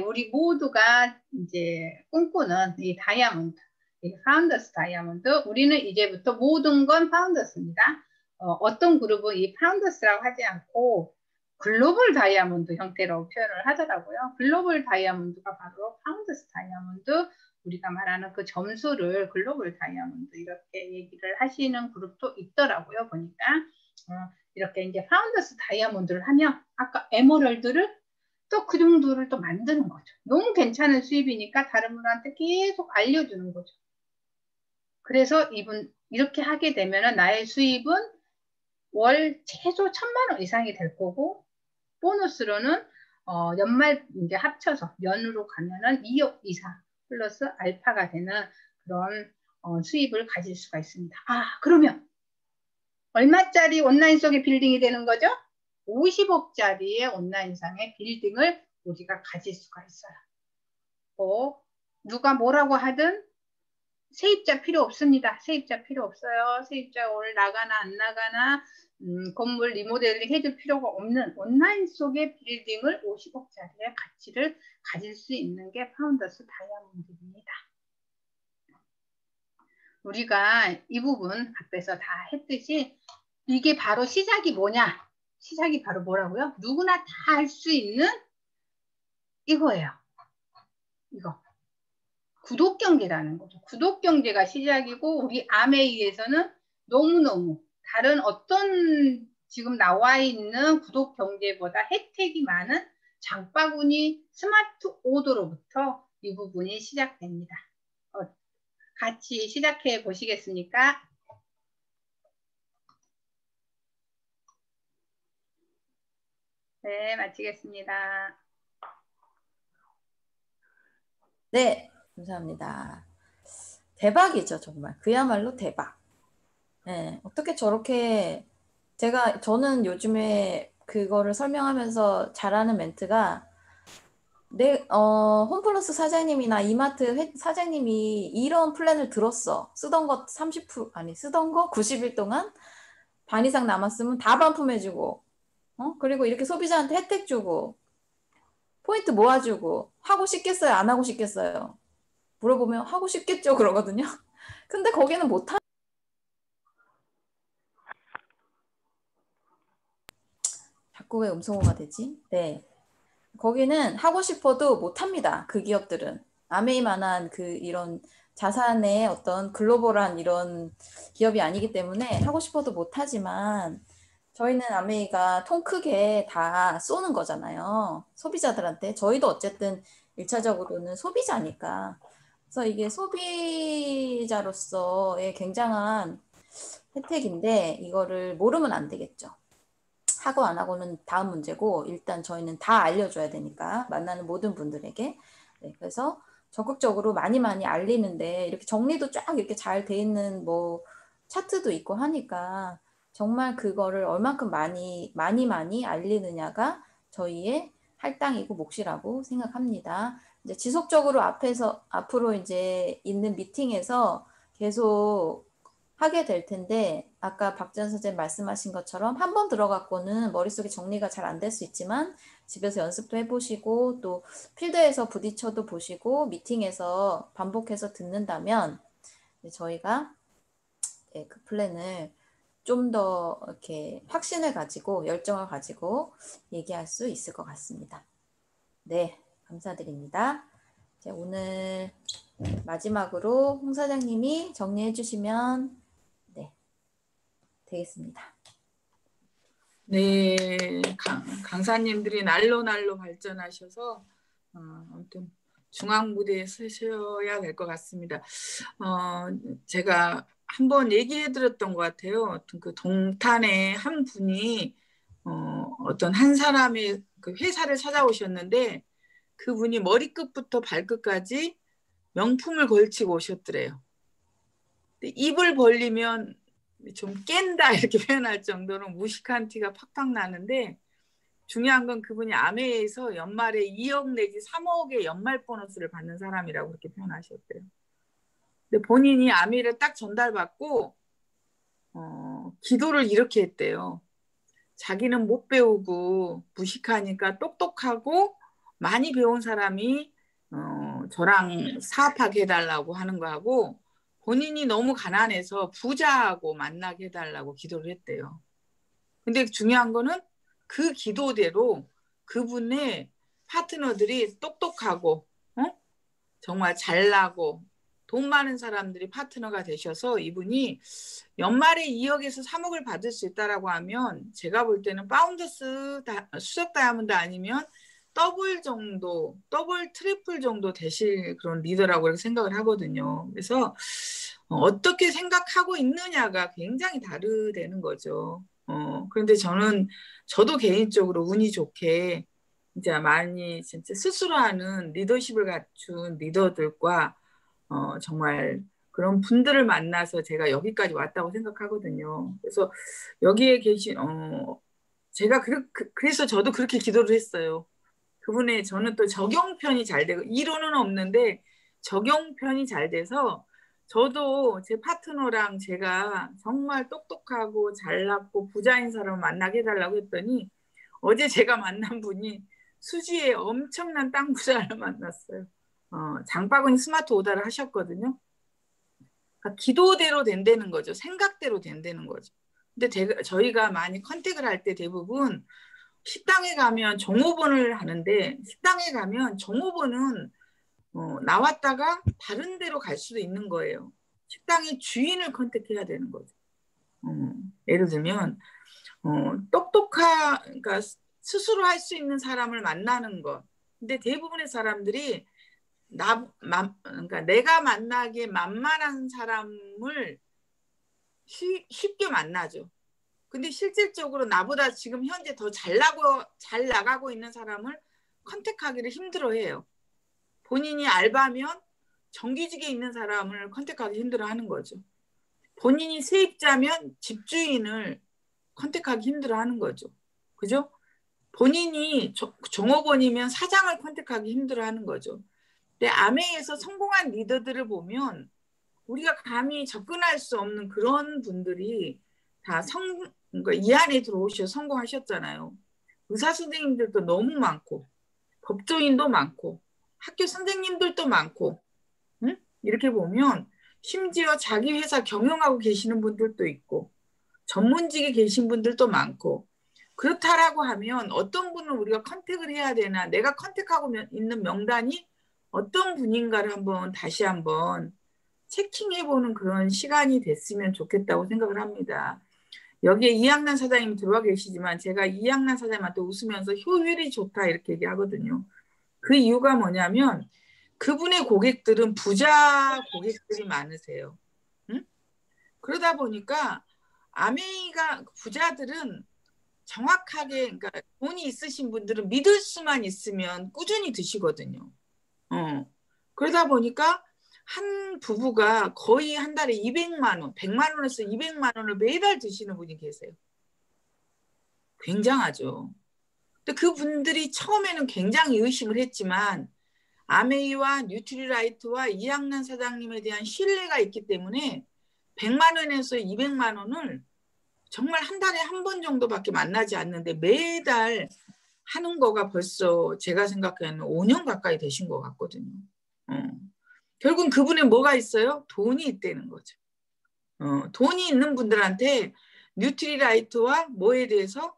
우리 모두가 이제 꿈꾸는 이 다이아몬드, 이 파운더스 다이아몬드, 우리는 이제부터 모든 건 파운더스입니다. 어떤 그룹은 이 파운더스라고 하지 않고 글로벌 다이아몬드 형태로 표현을 하더라고요. 글로벌 다이아몬드가 바로 파운더스 다이아몬드, 우리가 말하는 그 점수를 글로벌 다이아몬드 이렇게 얘기를 하시는 그룹도 있더라고요. 보니까 이렇게 이제 파운더스 다이아몬드를 하면 아까 에메랄드를 또 그 정도를 또 만드는 거죠. 너무 괜찮은 수입이니까 다른 분한테 계속 알려주는 거죠. 그래서 이렇게 하게 되면 나의 수입은 월 최소 1,000만 원 이상이 될 거고, 보너스로는 연말 이제 합쳐서 연으로 가면은 2억 이상 플러스 알파가 되는 그런 수입을 가질 수가 있습니다. 그러면 얼마짜리 온라인 속의 빌딩이 되는 거죠? 50억짜리의 온라인상의 빌딩을 우리가 가질 수가 있어요. 누가 뭐라고 하든 세입자 필요 없습니다. 세입자 필요 없어요. 세입자 오늘 나가나 안 나가나 건물 리모델링 해줄 필요가 없는 온라인 속의 빌딩을 50억짜리의 가치를 가질 수 있는 게 파운더스 다이아몬드입니다. 우리가 이 부분 앞에서 다 했듯이 이게 바로 시작이 뭐냐? 시작이 바로 뭐라고요? 누구나 다 할 수 있는 이거예요. 이거. 구독 경제라는 거죠. 구독 경제가 시작이고 우리 아메이에서는 너무너무 다른 어떤 지금 나와 있는 구독 경제보다 혜택이 많은 장바구니 스마트 오더로부터 이 부분이 시작됩니다. 같이 시작해 보시겠습니까? 네, 마치겠습니다. 네, 감사합니다. 대박이죠, 정말. 그야말로 대박. 네, 어떻게 저렇게 저는 요즘에 그거를 설명하면서 잘하는 멘트가 홈플러스 사장님이나 이마트 사장님이 이런 플랜을 들었어. 쓰던 거 90일 동안 반 이상 남았으면 다 반품해주고, 그리고 이렇게 소비자한테 혜택 주고, 포인트 모아주고, 하고 싶겠어요? 안 하고 싶겠어요? 물어보면 하고 싶겠죠? 그러거든요. 근데 거기는 못하. 자꾸 왜 음성어가 되지? 네. 거기는 하고 싶어도 못합니다. 그 기업들은. 아메이만한 이런 자산의 어떤 글로벌한 이런 기업이 아니기 때문에 하고 싶어도 못하지만 저희는 아메이가 통 크게 다 쏘는 거잖아요. 소비자들한테. 저희도 어쨌든 1차적으로는 소비자니까. 그래서 이게 소비자로서의 굉장한 혜택인데 이거를 모르면 안 되겠죠. 하고 안 하고는 다음 문제고 일단 저희는 다 알려줘야 되니까 만나는 모든 분들에게. 네, 그래서 적극적으로 많이 알리는데 이렇게 정리도 쫙 이렇게 잘 돼 있는 뭐 차트도 있고 하니까 정말 그거를 얼만큼 많이 알리느냐가 저희의 할당이고 몫이라고 생각합니다. 이제 지속적으로 앞으로 이제 있는 미팅에서 계속 하게 될 텐데 아까 박지연 선생님 말씀하신 것처럼 한 번 들어갖고는 머릿속에 정리가 잘 안 될 수 있지만 집에서 연습도 해보시고 또 필드에서 부딪혀도 보시고 미팅에서 반복해서 듣는다면 저희가 그 플랜을 좀 더 이렇게 확신을 가지고 열정을 가지고 얘기할 수 있을 것 같습니다. 네, 감사드립니다. 오늘 마지막으로 홍 사장님이 정리해 주시면 되겠습니다. 네, 강사님들이 날로 발전하셔서 아무튼 중앙 무대에 서셔야 될 것 같습니다. 제가 한번 얘기해 드렸던 것 같아요. 그 동탄에 한 분이 어떤 한 사람의 그 회사를 찾아오셨는데 그분이 머리끝부터 발끝까지 명품을 걸치고 오셨더래요. 근데 입을 벌리면 좀 깬다 이렇게 표현할 정도로 무식한 티가 팍팍 나는데 중요한 건 그분이 아메이에서 연말에 2억 내지 3억의 연말 보너스를 받는 사람이라고 그렇게 표현하셨대요. 근데 본인이 아메이를 딱 전달받고 기도를 이렇게 했대요. 자기는 못 배우고 무식하니까 똑똑하고 많이 배운 사람이 저랑 사업하게 해달라고 하는 거하고 본인이 너무 가난해서 부자하고 만나게 해달라고 기도를 했대요. 근데 중요한 거는 그 기도대로 그분의 파트너들이 똑똑하고 정말 잘나고 돈 많은 사람들이 파트너가 되셔서 이분이 연말에 2억에서 3억을 받을 수 있다라고 하면 제가 볼 때는 파운더스 수석 다이아몬드 아니면 더블 트리플 정도 되실 그런 리더라고 이렇게 생각을 하거든요. 그래서 어떻게 생각하고 있느냐가 굉장히 다르다는 거죠. 그런데 저도 개인적으로 운이 좋게 이제 많이 진짜 스스로 하는 리더십을 갖춘 리더들과 정말 그런 분들을 만나서 제가 여기까지 왔다고 생각하거든요. 그래서 여기에 계신 제가 그래서 저도 그렇게 기도를 했어요. 그분의 저는 또 적용편이 잘 되고 이론은 없는데 적용편이 잘 돼서 저도 제 파트너랑 제가 정말 똑똑하고 잘났고 부자인 사람을 만나게 해달라고 했더니 어제 제가 만난 분이 수지에 엄청난 땅 부자를 만났어요. 장바구니 스마트 오다를 하셨거든요. 그러니까 기도대로 된다는 거죠. 생각대로 된다는 거죠. 근데 저희가 많이 컨택을 할 때 대부분 식당에 가면 종업원을 하는데 식당에 가면 종업원은 나왔다가 다른 데로 갈 수도 있는 거예요. 식당의 주인을 컨택해야 되는 거죠. 예를 들면 그러니까 스스로 할 수 있는 사람을 만나는 것. 근데 대부분의 사람들이 그러니까 내가 만나기에 만만한 사람을 쉽게 만나죠. 근데 실질적으로 나보다 지금 현재 더 잘 나가고 있는 사람을 컨택하기를 힘들어해요. 본인이 알바면 정규직에 있는 사람을 컨택하기 힘들어하는 거죠. 본인이 세입자면 집주인을 컨택하기 힘들어하는 거죠. 그죠? 본인이 종업원이면 사장을 컨택하기 힘들어하는 거죠. 근데 아메이에서 성공한 리더들을 보면 우리가 감히 접근할 수 없는 그런 분들이 다 그러니까 이 안에 들어오셔서 성공하셨잖아요. 의사 선생님들도 너무 많고 법조인도 많고 학교 선생님들도 많고 이렇게 보면 심지어 자기 회사 경영하고 계시는 분들도 있고 전문직에 계신 분들도 많고 그렇다라고 하면 어떤 분을 우리가 컨택을 해야 되나 내가 컨택하고 있는 명단이 어떤 분인가를 다시 한번 체킹해보는 그런 시간이 됐으면 좋겠다고 생각을 합니다. 여기에 이양란 사장님이 들어와 계시지만 제가 이양란 사장님한테 웃으면서 효율이 좋다 이렇게 얘기하거든요. 그 이유가 뭐냐면 그분의 고객들은 부자 고객들이 많으세요. 응? 그러다 보니까 아메이가 부자들은 정확하게 그러니까 돈이 있으신 분들은 믿을 수만 있으면 꾸준히 드시거든요. 그러다 보니까 한 부부가 거의 한 달에 200만 원, 100만 원에서 200만 원을 매달 드시는 분이 계세요. 굉장하죠. 근데 그분들이 처음에는 굉장히 의심을 했지만 아메이와 뉴트리라이트와 이양란 사장님에 대한 신뢰가 있기 때문에 100만 원에서 200만 원을 정말 한 달에 한 번 정도밖에 만나지 않는데 매달 하는 거가 벌써 제가 생각하는 5년 가까이 되신 것 같거든요. 결국은 그분에 뭐가 있어요? 돈이 있다는 거죠. 돈이 있는 분들한테 뉴트리라이트와 뭐에 대해서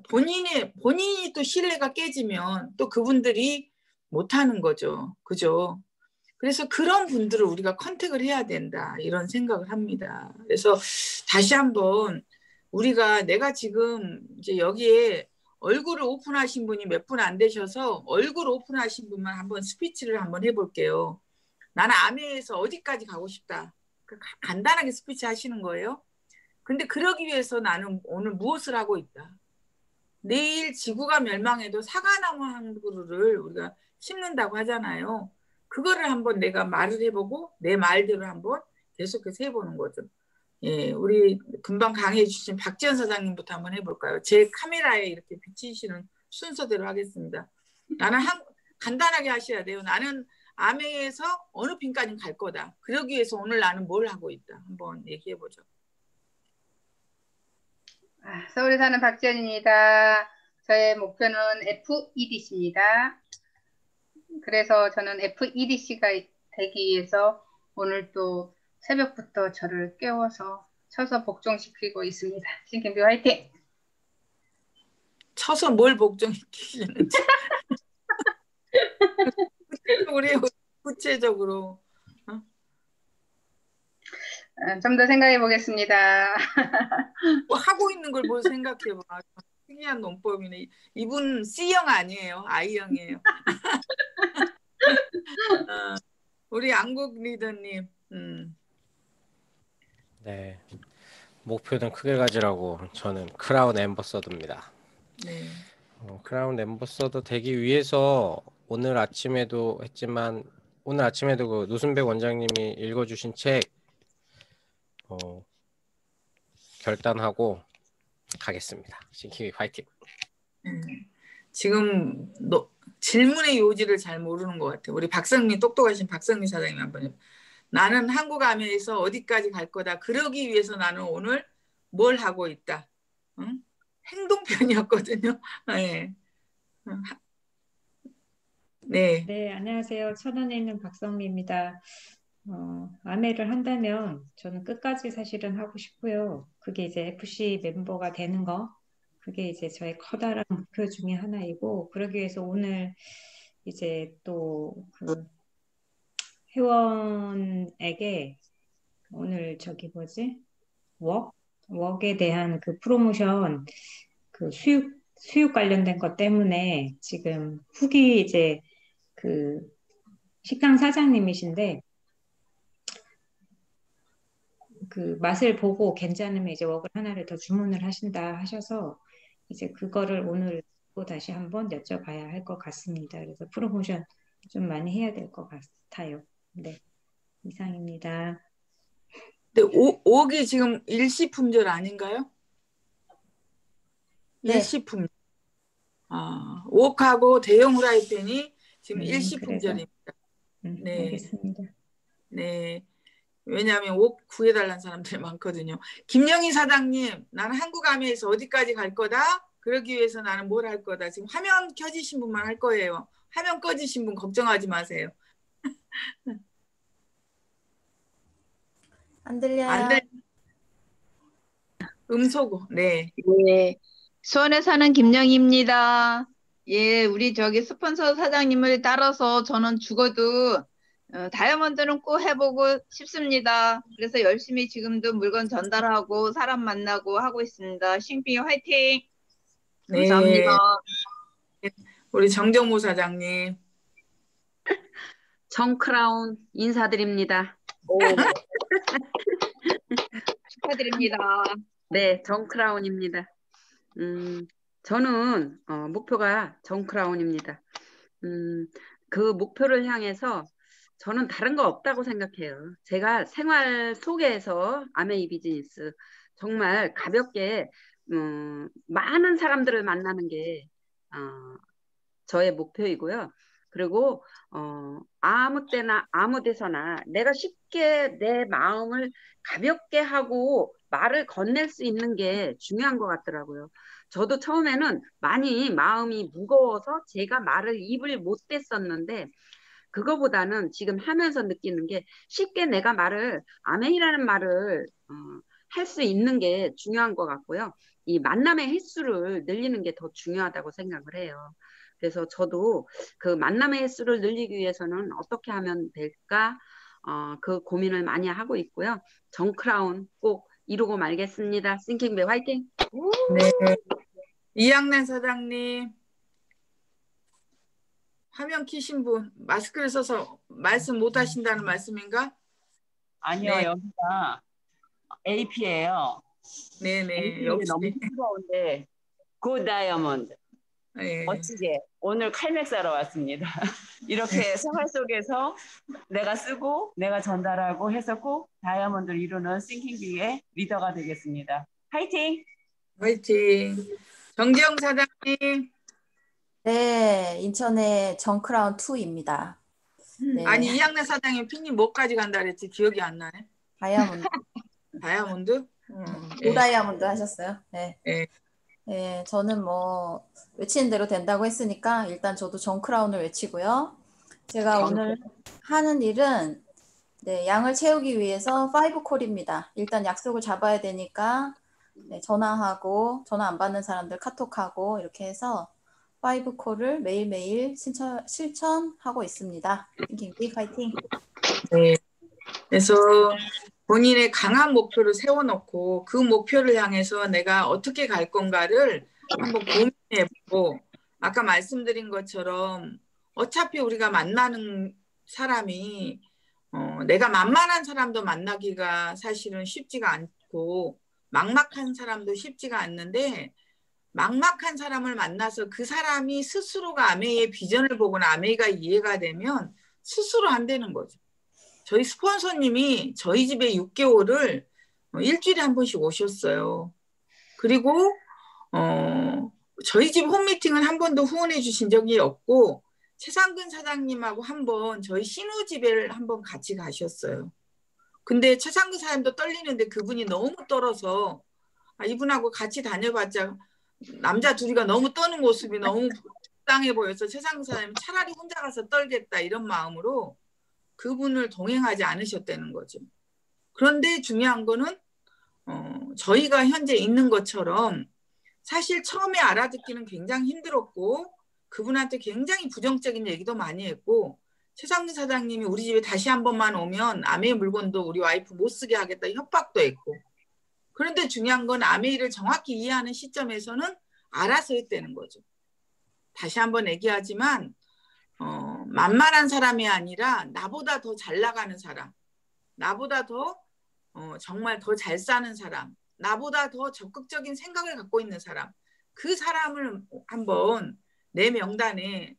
본인이 또 신뢰가 깨지면 또 그분들이 못하는 거죠. 그죠? 그래서 그런 분들을 우리가 컨택을 해야 된다 이런 생각을 합니다. 그래서 다시 한번 내가 지금 이제 여기에 얼굴을 오픈하신 분이 몇 분 안 되셔서 얼굴 오픈하신 분만 한번 스피치를 한번 해볼게요. 나는 아메에서 어디까지 가고 싶다. 간단하게 스피치 하시는 거예요. 근데 그러기 위해서 나는 오늘 무엇을 하고 있다. 내일 지구가 멸망해도 사과나무 한 그루를 우리가 심는다고 하잖아요. 그거를 한번 내가 말을 해보고 내 말대로 한번 계속해서 해보는 거죠. 예, 우리 금방 강의해 주신 박지연 사장님부터 한번 해볼까요? 제 카메라에 이렇게 비치시는 순서대로 하겠습니다. 나는 간단하게 하셔야 돼요. 나는 아메에서 어느 핀까지 갈 거다. 그러기 위해서 오늘 나는 뭘 하고 있다. 한번 얘기해보죠. 서울에 사는 박지연입니다. 저의 목표는 FEDC입니다. 그래서 저는 FEDC가 되기 위해서 오늘 또 새벽부터 저를 깨워서 쳐서 복종시키고 있습니다. 신캠비 화이팅! 쳐서 뭘 복종시키시는지 구체적으로 해요. 구체적으로. 좀 더 생각해 보겠습니다. 뭐 하고 있는 걸 뭘 생각해봐. 특이한 논법이네. 이분 C형 아니에요. I형이에요. 우리 안국 리더님. 네, 목표는 크게 가지라고. 저는 크라운 앰버서더입니다. 네. 크라운 앰버서더 되기 위해서 오늘 아침에도 했지만 오늘 아침에도 그 노순백 원장님이 읽어주신 책 결단하고 가겠습니다. 신킴이 파이팅. 지금 질문의 요지를 잘 모르는 것 같아요. 우리 똑똑하신 박성미 사장님 한번 해요. 나는 한국아메에서 어디까지 갈 거다. 그러기 위해서 나는 오늘 뭘 하고 있다. 응? 행동편이었거든요. 네. 네. 네, 안녕하세요. 천안에 있는 박성미입니다. 아메를 한다면 저는 끝까지 사실은 하고 싶고요. 그게 이제 FC 멤버가 되는 거, 그게 이제 저의 커다란 목표 중에 하나이고, 그러기 위해서 오늘 이제 또 그 회원에게 오늘 저기 뭐지? 웍에 대한 그 프로모션, 그 수육 관련된 것 때문에 지금 후기 이제 그 식당 사장님이신데 그 맛을 보고 괜찮으면 이제 웍을 하나를 더 주문을 하신다 하셔서 이제 그거를 오늘 또 다시 한번 여쭤봐야 할 것 같습니다. 그래서 프로모션 좀 많이 해야 될 것 같아요. 네, 이상입니다. 근데 옥이 지금 일시품절 아닌가요? 네. 일시품절. 옥하고 대형 후라이팬이 지금 그래서 일시품절입니다. 네. 알겠습니다. 네. 왜냐하면 옥 구해달라는 사람들이 많거든요. 김영희 사장님, 나는 한국아메에서 어디까지 갈 거다? 그러기 위해서 나는 뭘 할 거다. 지금 화면 켜지신 분만 할 거예요. 화면 꺼지신 분 걱정하지 마세요. 안 들려요. 안 들. 음소거. 네. 예, 수원에 사는 김영희입니다. 예, 우리 저기 스폰서 사장님을 따라서 저는 죽어도 다이아몬드는 꼭 해보고 싶습니다. 그래서 열심히 지금도 물건 전달하고 사람 만나고 하고 있습니다. 싱핑이 화이팅! 감사합니다. 네. 우리 정정모 사장님. 정크라운 인사드립니다. 축하드립니다. 네, 정크라운입니다. 저는 목표가 정크라운입니다. 그 목표를 향해서 저는 다른 거 없다고 생각해요. 제가 생활 속에서 아메이 비즈니스 정말 가볍게 많은 사람들을 만나는 게 저의 목표이고요. 그리고 아무 때나 아무 데서나 내가 쉽게 내 마음을 가볍게 하고 말을 건넬 수 있는 게 중요한 것 같더라고요. 저도 처음에는 많이 마음이 무거워서 제가 말을 입을 못 댔었는데 그거보다는 지금 하면서 느끼는 게 쉽게 내가 말을 아멘이라는 말을 할 수 있는 게 중요한 것 같고요. 이 만남의 횟수를 늘리는 게 더 중요하다고 생각을 해요. 그래서 저도 그 만남의 횟수를 늘리기 위해서는 어떻게 하면 될까 그 고민을 많이 하고 있고요. 정크라운 꼭 이루고 말겠습니다. 싱킹배 화이팅! 네. 이양래 사장님. 화면 키신 분 마스크를 써서 말씀 못 하신다는 말씀인가? 아니요, 네. 여기가 AP예요. 네네. AP가 역시. 너무 뜨거운데 굿 다이아몬드. 네. 멋지게 오늘 칼맥 사러 왔습니다. 이렇게 생활 속에서 내가 쓰고 내가 전달하고 해서 꼭 다이아몬드를 이루는 싱킹비의 리더가 되겠습니다. 화이팅! 화이팅! 정지영 사장님. 네, 인천의 정크라운 2입니다. 네. 아니 이양래 사장님 핀님 뭐까지 간다 그랬지 기억이 안 나네. 다이아몬드. 다이아몬드? 오다이아몬드 하셨어요? 네. 네. 네, 저는 뭐 외치는 대로 된다고 했으니까 일단 저도 정크라운을 외치고요. 제가 오늘 하는 일은 네, 양을 채우기 위해서 5콜입니다. 일단 약속을 잡아야 되니까 네, 전화하고 전화 안 받는 사람들 카톡하고 이렇게 해서 5콜을 매일매일 실천하고 있습니다. 킹킹 파이팅! 네. 그래서 본인의 강한 목표를 세워놓고 그 목표를 향해서 내가 어떻게 갈 건가를 한번 고민해보고 아까 말씀드린 것처럼 어차피 우리가 만나는 사람이 내가 만만한 사람도 만나기가 사실은 쉽지가 않고 막막한 사람도 쉽지가 않는데 막막한 사람을 만나서 그 사람이 스스로가 아메이의 비전을 보거나 아메이가 이해가 되면 스스로 한다는 거죠. 저희 스폰서님이 저희 집에 6개월을 일주일에 한 번씩 오셨어요. 그리고 저희 집 홈미팅은 한 번도 후원해 주신 적이 없고 최상근 사장님하고 한 번 저희 신우 집에 한 번 같이 가셨어요. 근데 최상근 사장님도 떨리는데 그분이 너무 떨어서 이분하고 같이 다녀봤자 남자 둘이가 너무 떠는 모습이 너무 불쌍해 보여서 최상근 사장님 차라리 혼자 가서 떨겠다 이런 마음으로 그분을 동행하지 않으셨다는 거죠. 그런데 중요한 거는 저희가 현재 있는 것처럼 사실 처음에 알아듣기는 굉장히 힘들었고 그분한테 굉장히 부정적인 얘기도 많이 했고 최상근 사장님이 우리 집에 다시 한 번만 오면 아메이 물건도 우리 와이프 못 쓰게 하겠다 협박도 했고 그런데 중요한 건 아메이를 정확히 이해하는 시점에서는 알아서 했다는 거죠. 다시 한번 얘기하지만 만만한 사람이 아니라 나보다 더 잘 나가는 사람, 나보다 더 정말 더 잘 사는 사람, 나보다 더 적극적인 생각을 갖고 있는 사람, 그 사람을 한번 내 명단에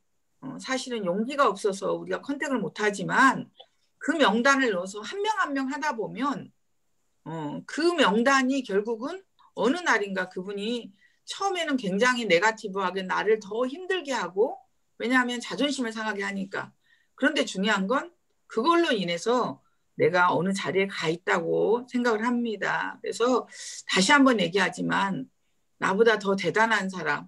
사실은 용기가 없어서 우리가 컨택을 못하지만 그 명단을 넣어서 한 명 한 명 하다 보면 그 명단이 결국은 어느 날인가 그분이 처음에는 굉장히 네거티브하게 나를 더 힘들게 하고 왜냐하면 자존심을 상하게 하니까 그런데 중요한 건 그걸로 인해서 내가 어느 자리에 가 있다고 생각을 합니다. 그래서 다시 한번 얘기하지만 나보다 더 대단한 사람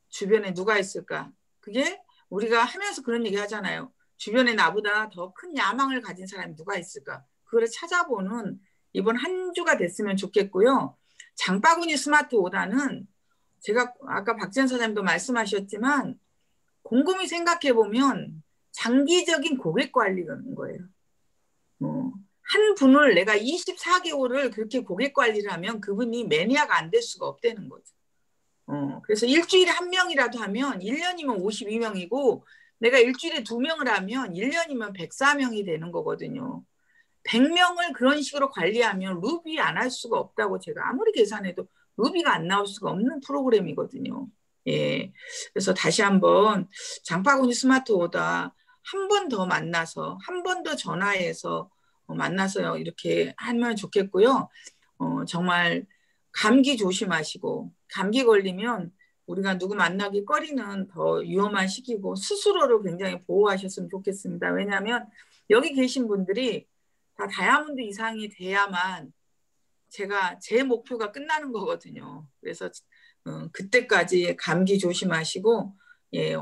주변에 누가 있을까? 그게 우리가 하면서 그런 얘기 하잖아요. 주변에 나보다 더 큰 야망을 가진 사람이 누가 있을까? 그거를 찾아보는 이번 한 주가 됐으면 좋겠고요. 장바구니 스마트 오다는 제가 아까 박지현 사장님도 말씀하셨지만 곰곰이 생각해 보면 장기적인 고객 관리라는 거예요. 한 분을 내가 24개월을 그렇게 고객 관리를 하면 그분이 매니아가 안 될 수가 없다는 거죠. 그래서 일주일에 한 명이라도 하면 1년이면 52명이고 내가 일주일에 2명을 하면 1년이면 104명이 되는 거거든요. 100명을 그런 식으로 관리하면 루비 안 할 수가 없다고 제가 아무리 계산해도 루비가 안 나올 수가 없는 프로그램이거든요. 예. 그래서 다시 한번 장바구니 스마트 오다 한 번 더 만나서 한 번 더 전화해서 만나서 이렇게 하면 좋겠고요. 정말 감기 조심하시고 감기 걸리면 우리가 누구 만나기 꺼리는 더 위험한 시기고 스스로를 굉장히 보호하셨으면 좋겠습니다. 왜냐하면 여기 계신 분들이 다 다이아몬드 이상이 돼야만 제 목표가 끝나는 거거든요. 그래서 그때까지 감기 조심하시고 예,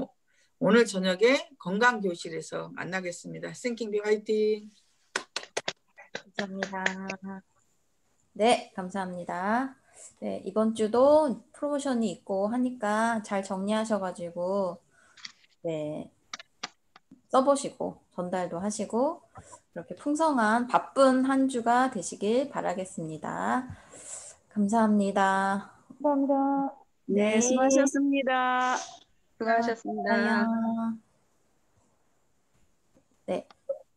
오늘 저녁에 건강교실에서 만나겠습니다. 싱킹비 화이팅! 감사합니다. 네, 감사합니다. 네, 이번 주도 프로모션이 있고 하니까 잘 정리하셔가지고 네, 써보시고 전달도 하시고 이렇게 풍성한 바쁜 한 주가 되시길 바라겠습니다. 감사합니다. 감사합니다. 네, 수고하셨습니다. 수고하셨습니다. 네,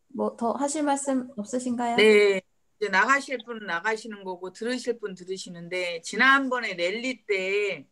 뭐 더 하실 말씀 없으신가요? 네, 이제 나가실 분은 나가시는 거고 들으실 분 들으시는데 지난번에 랠리 때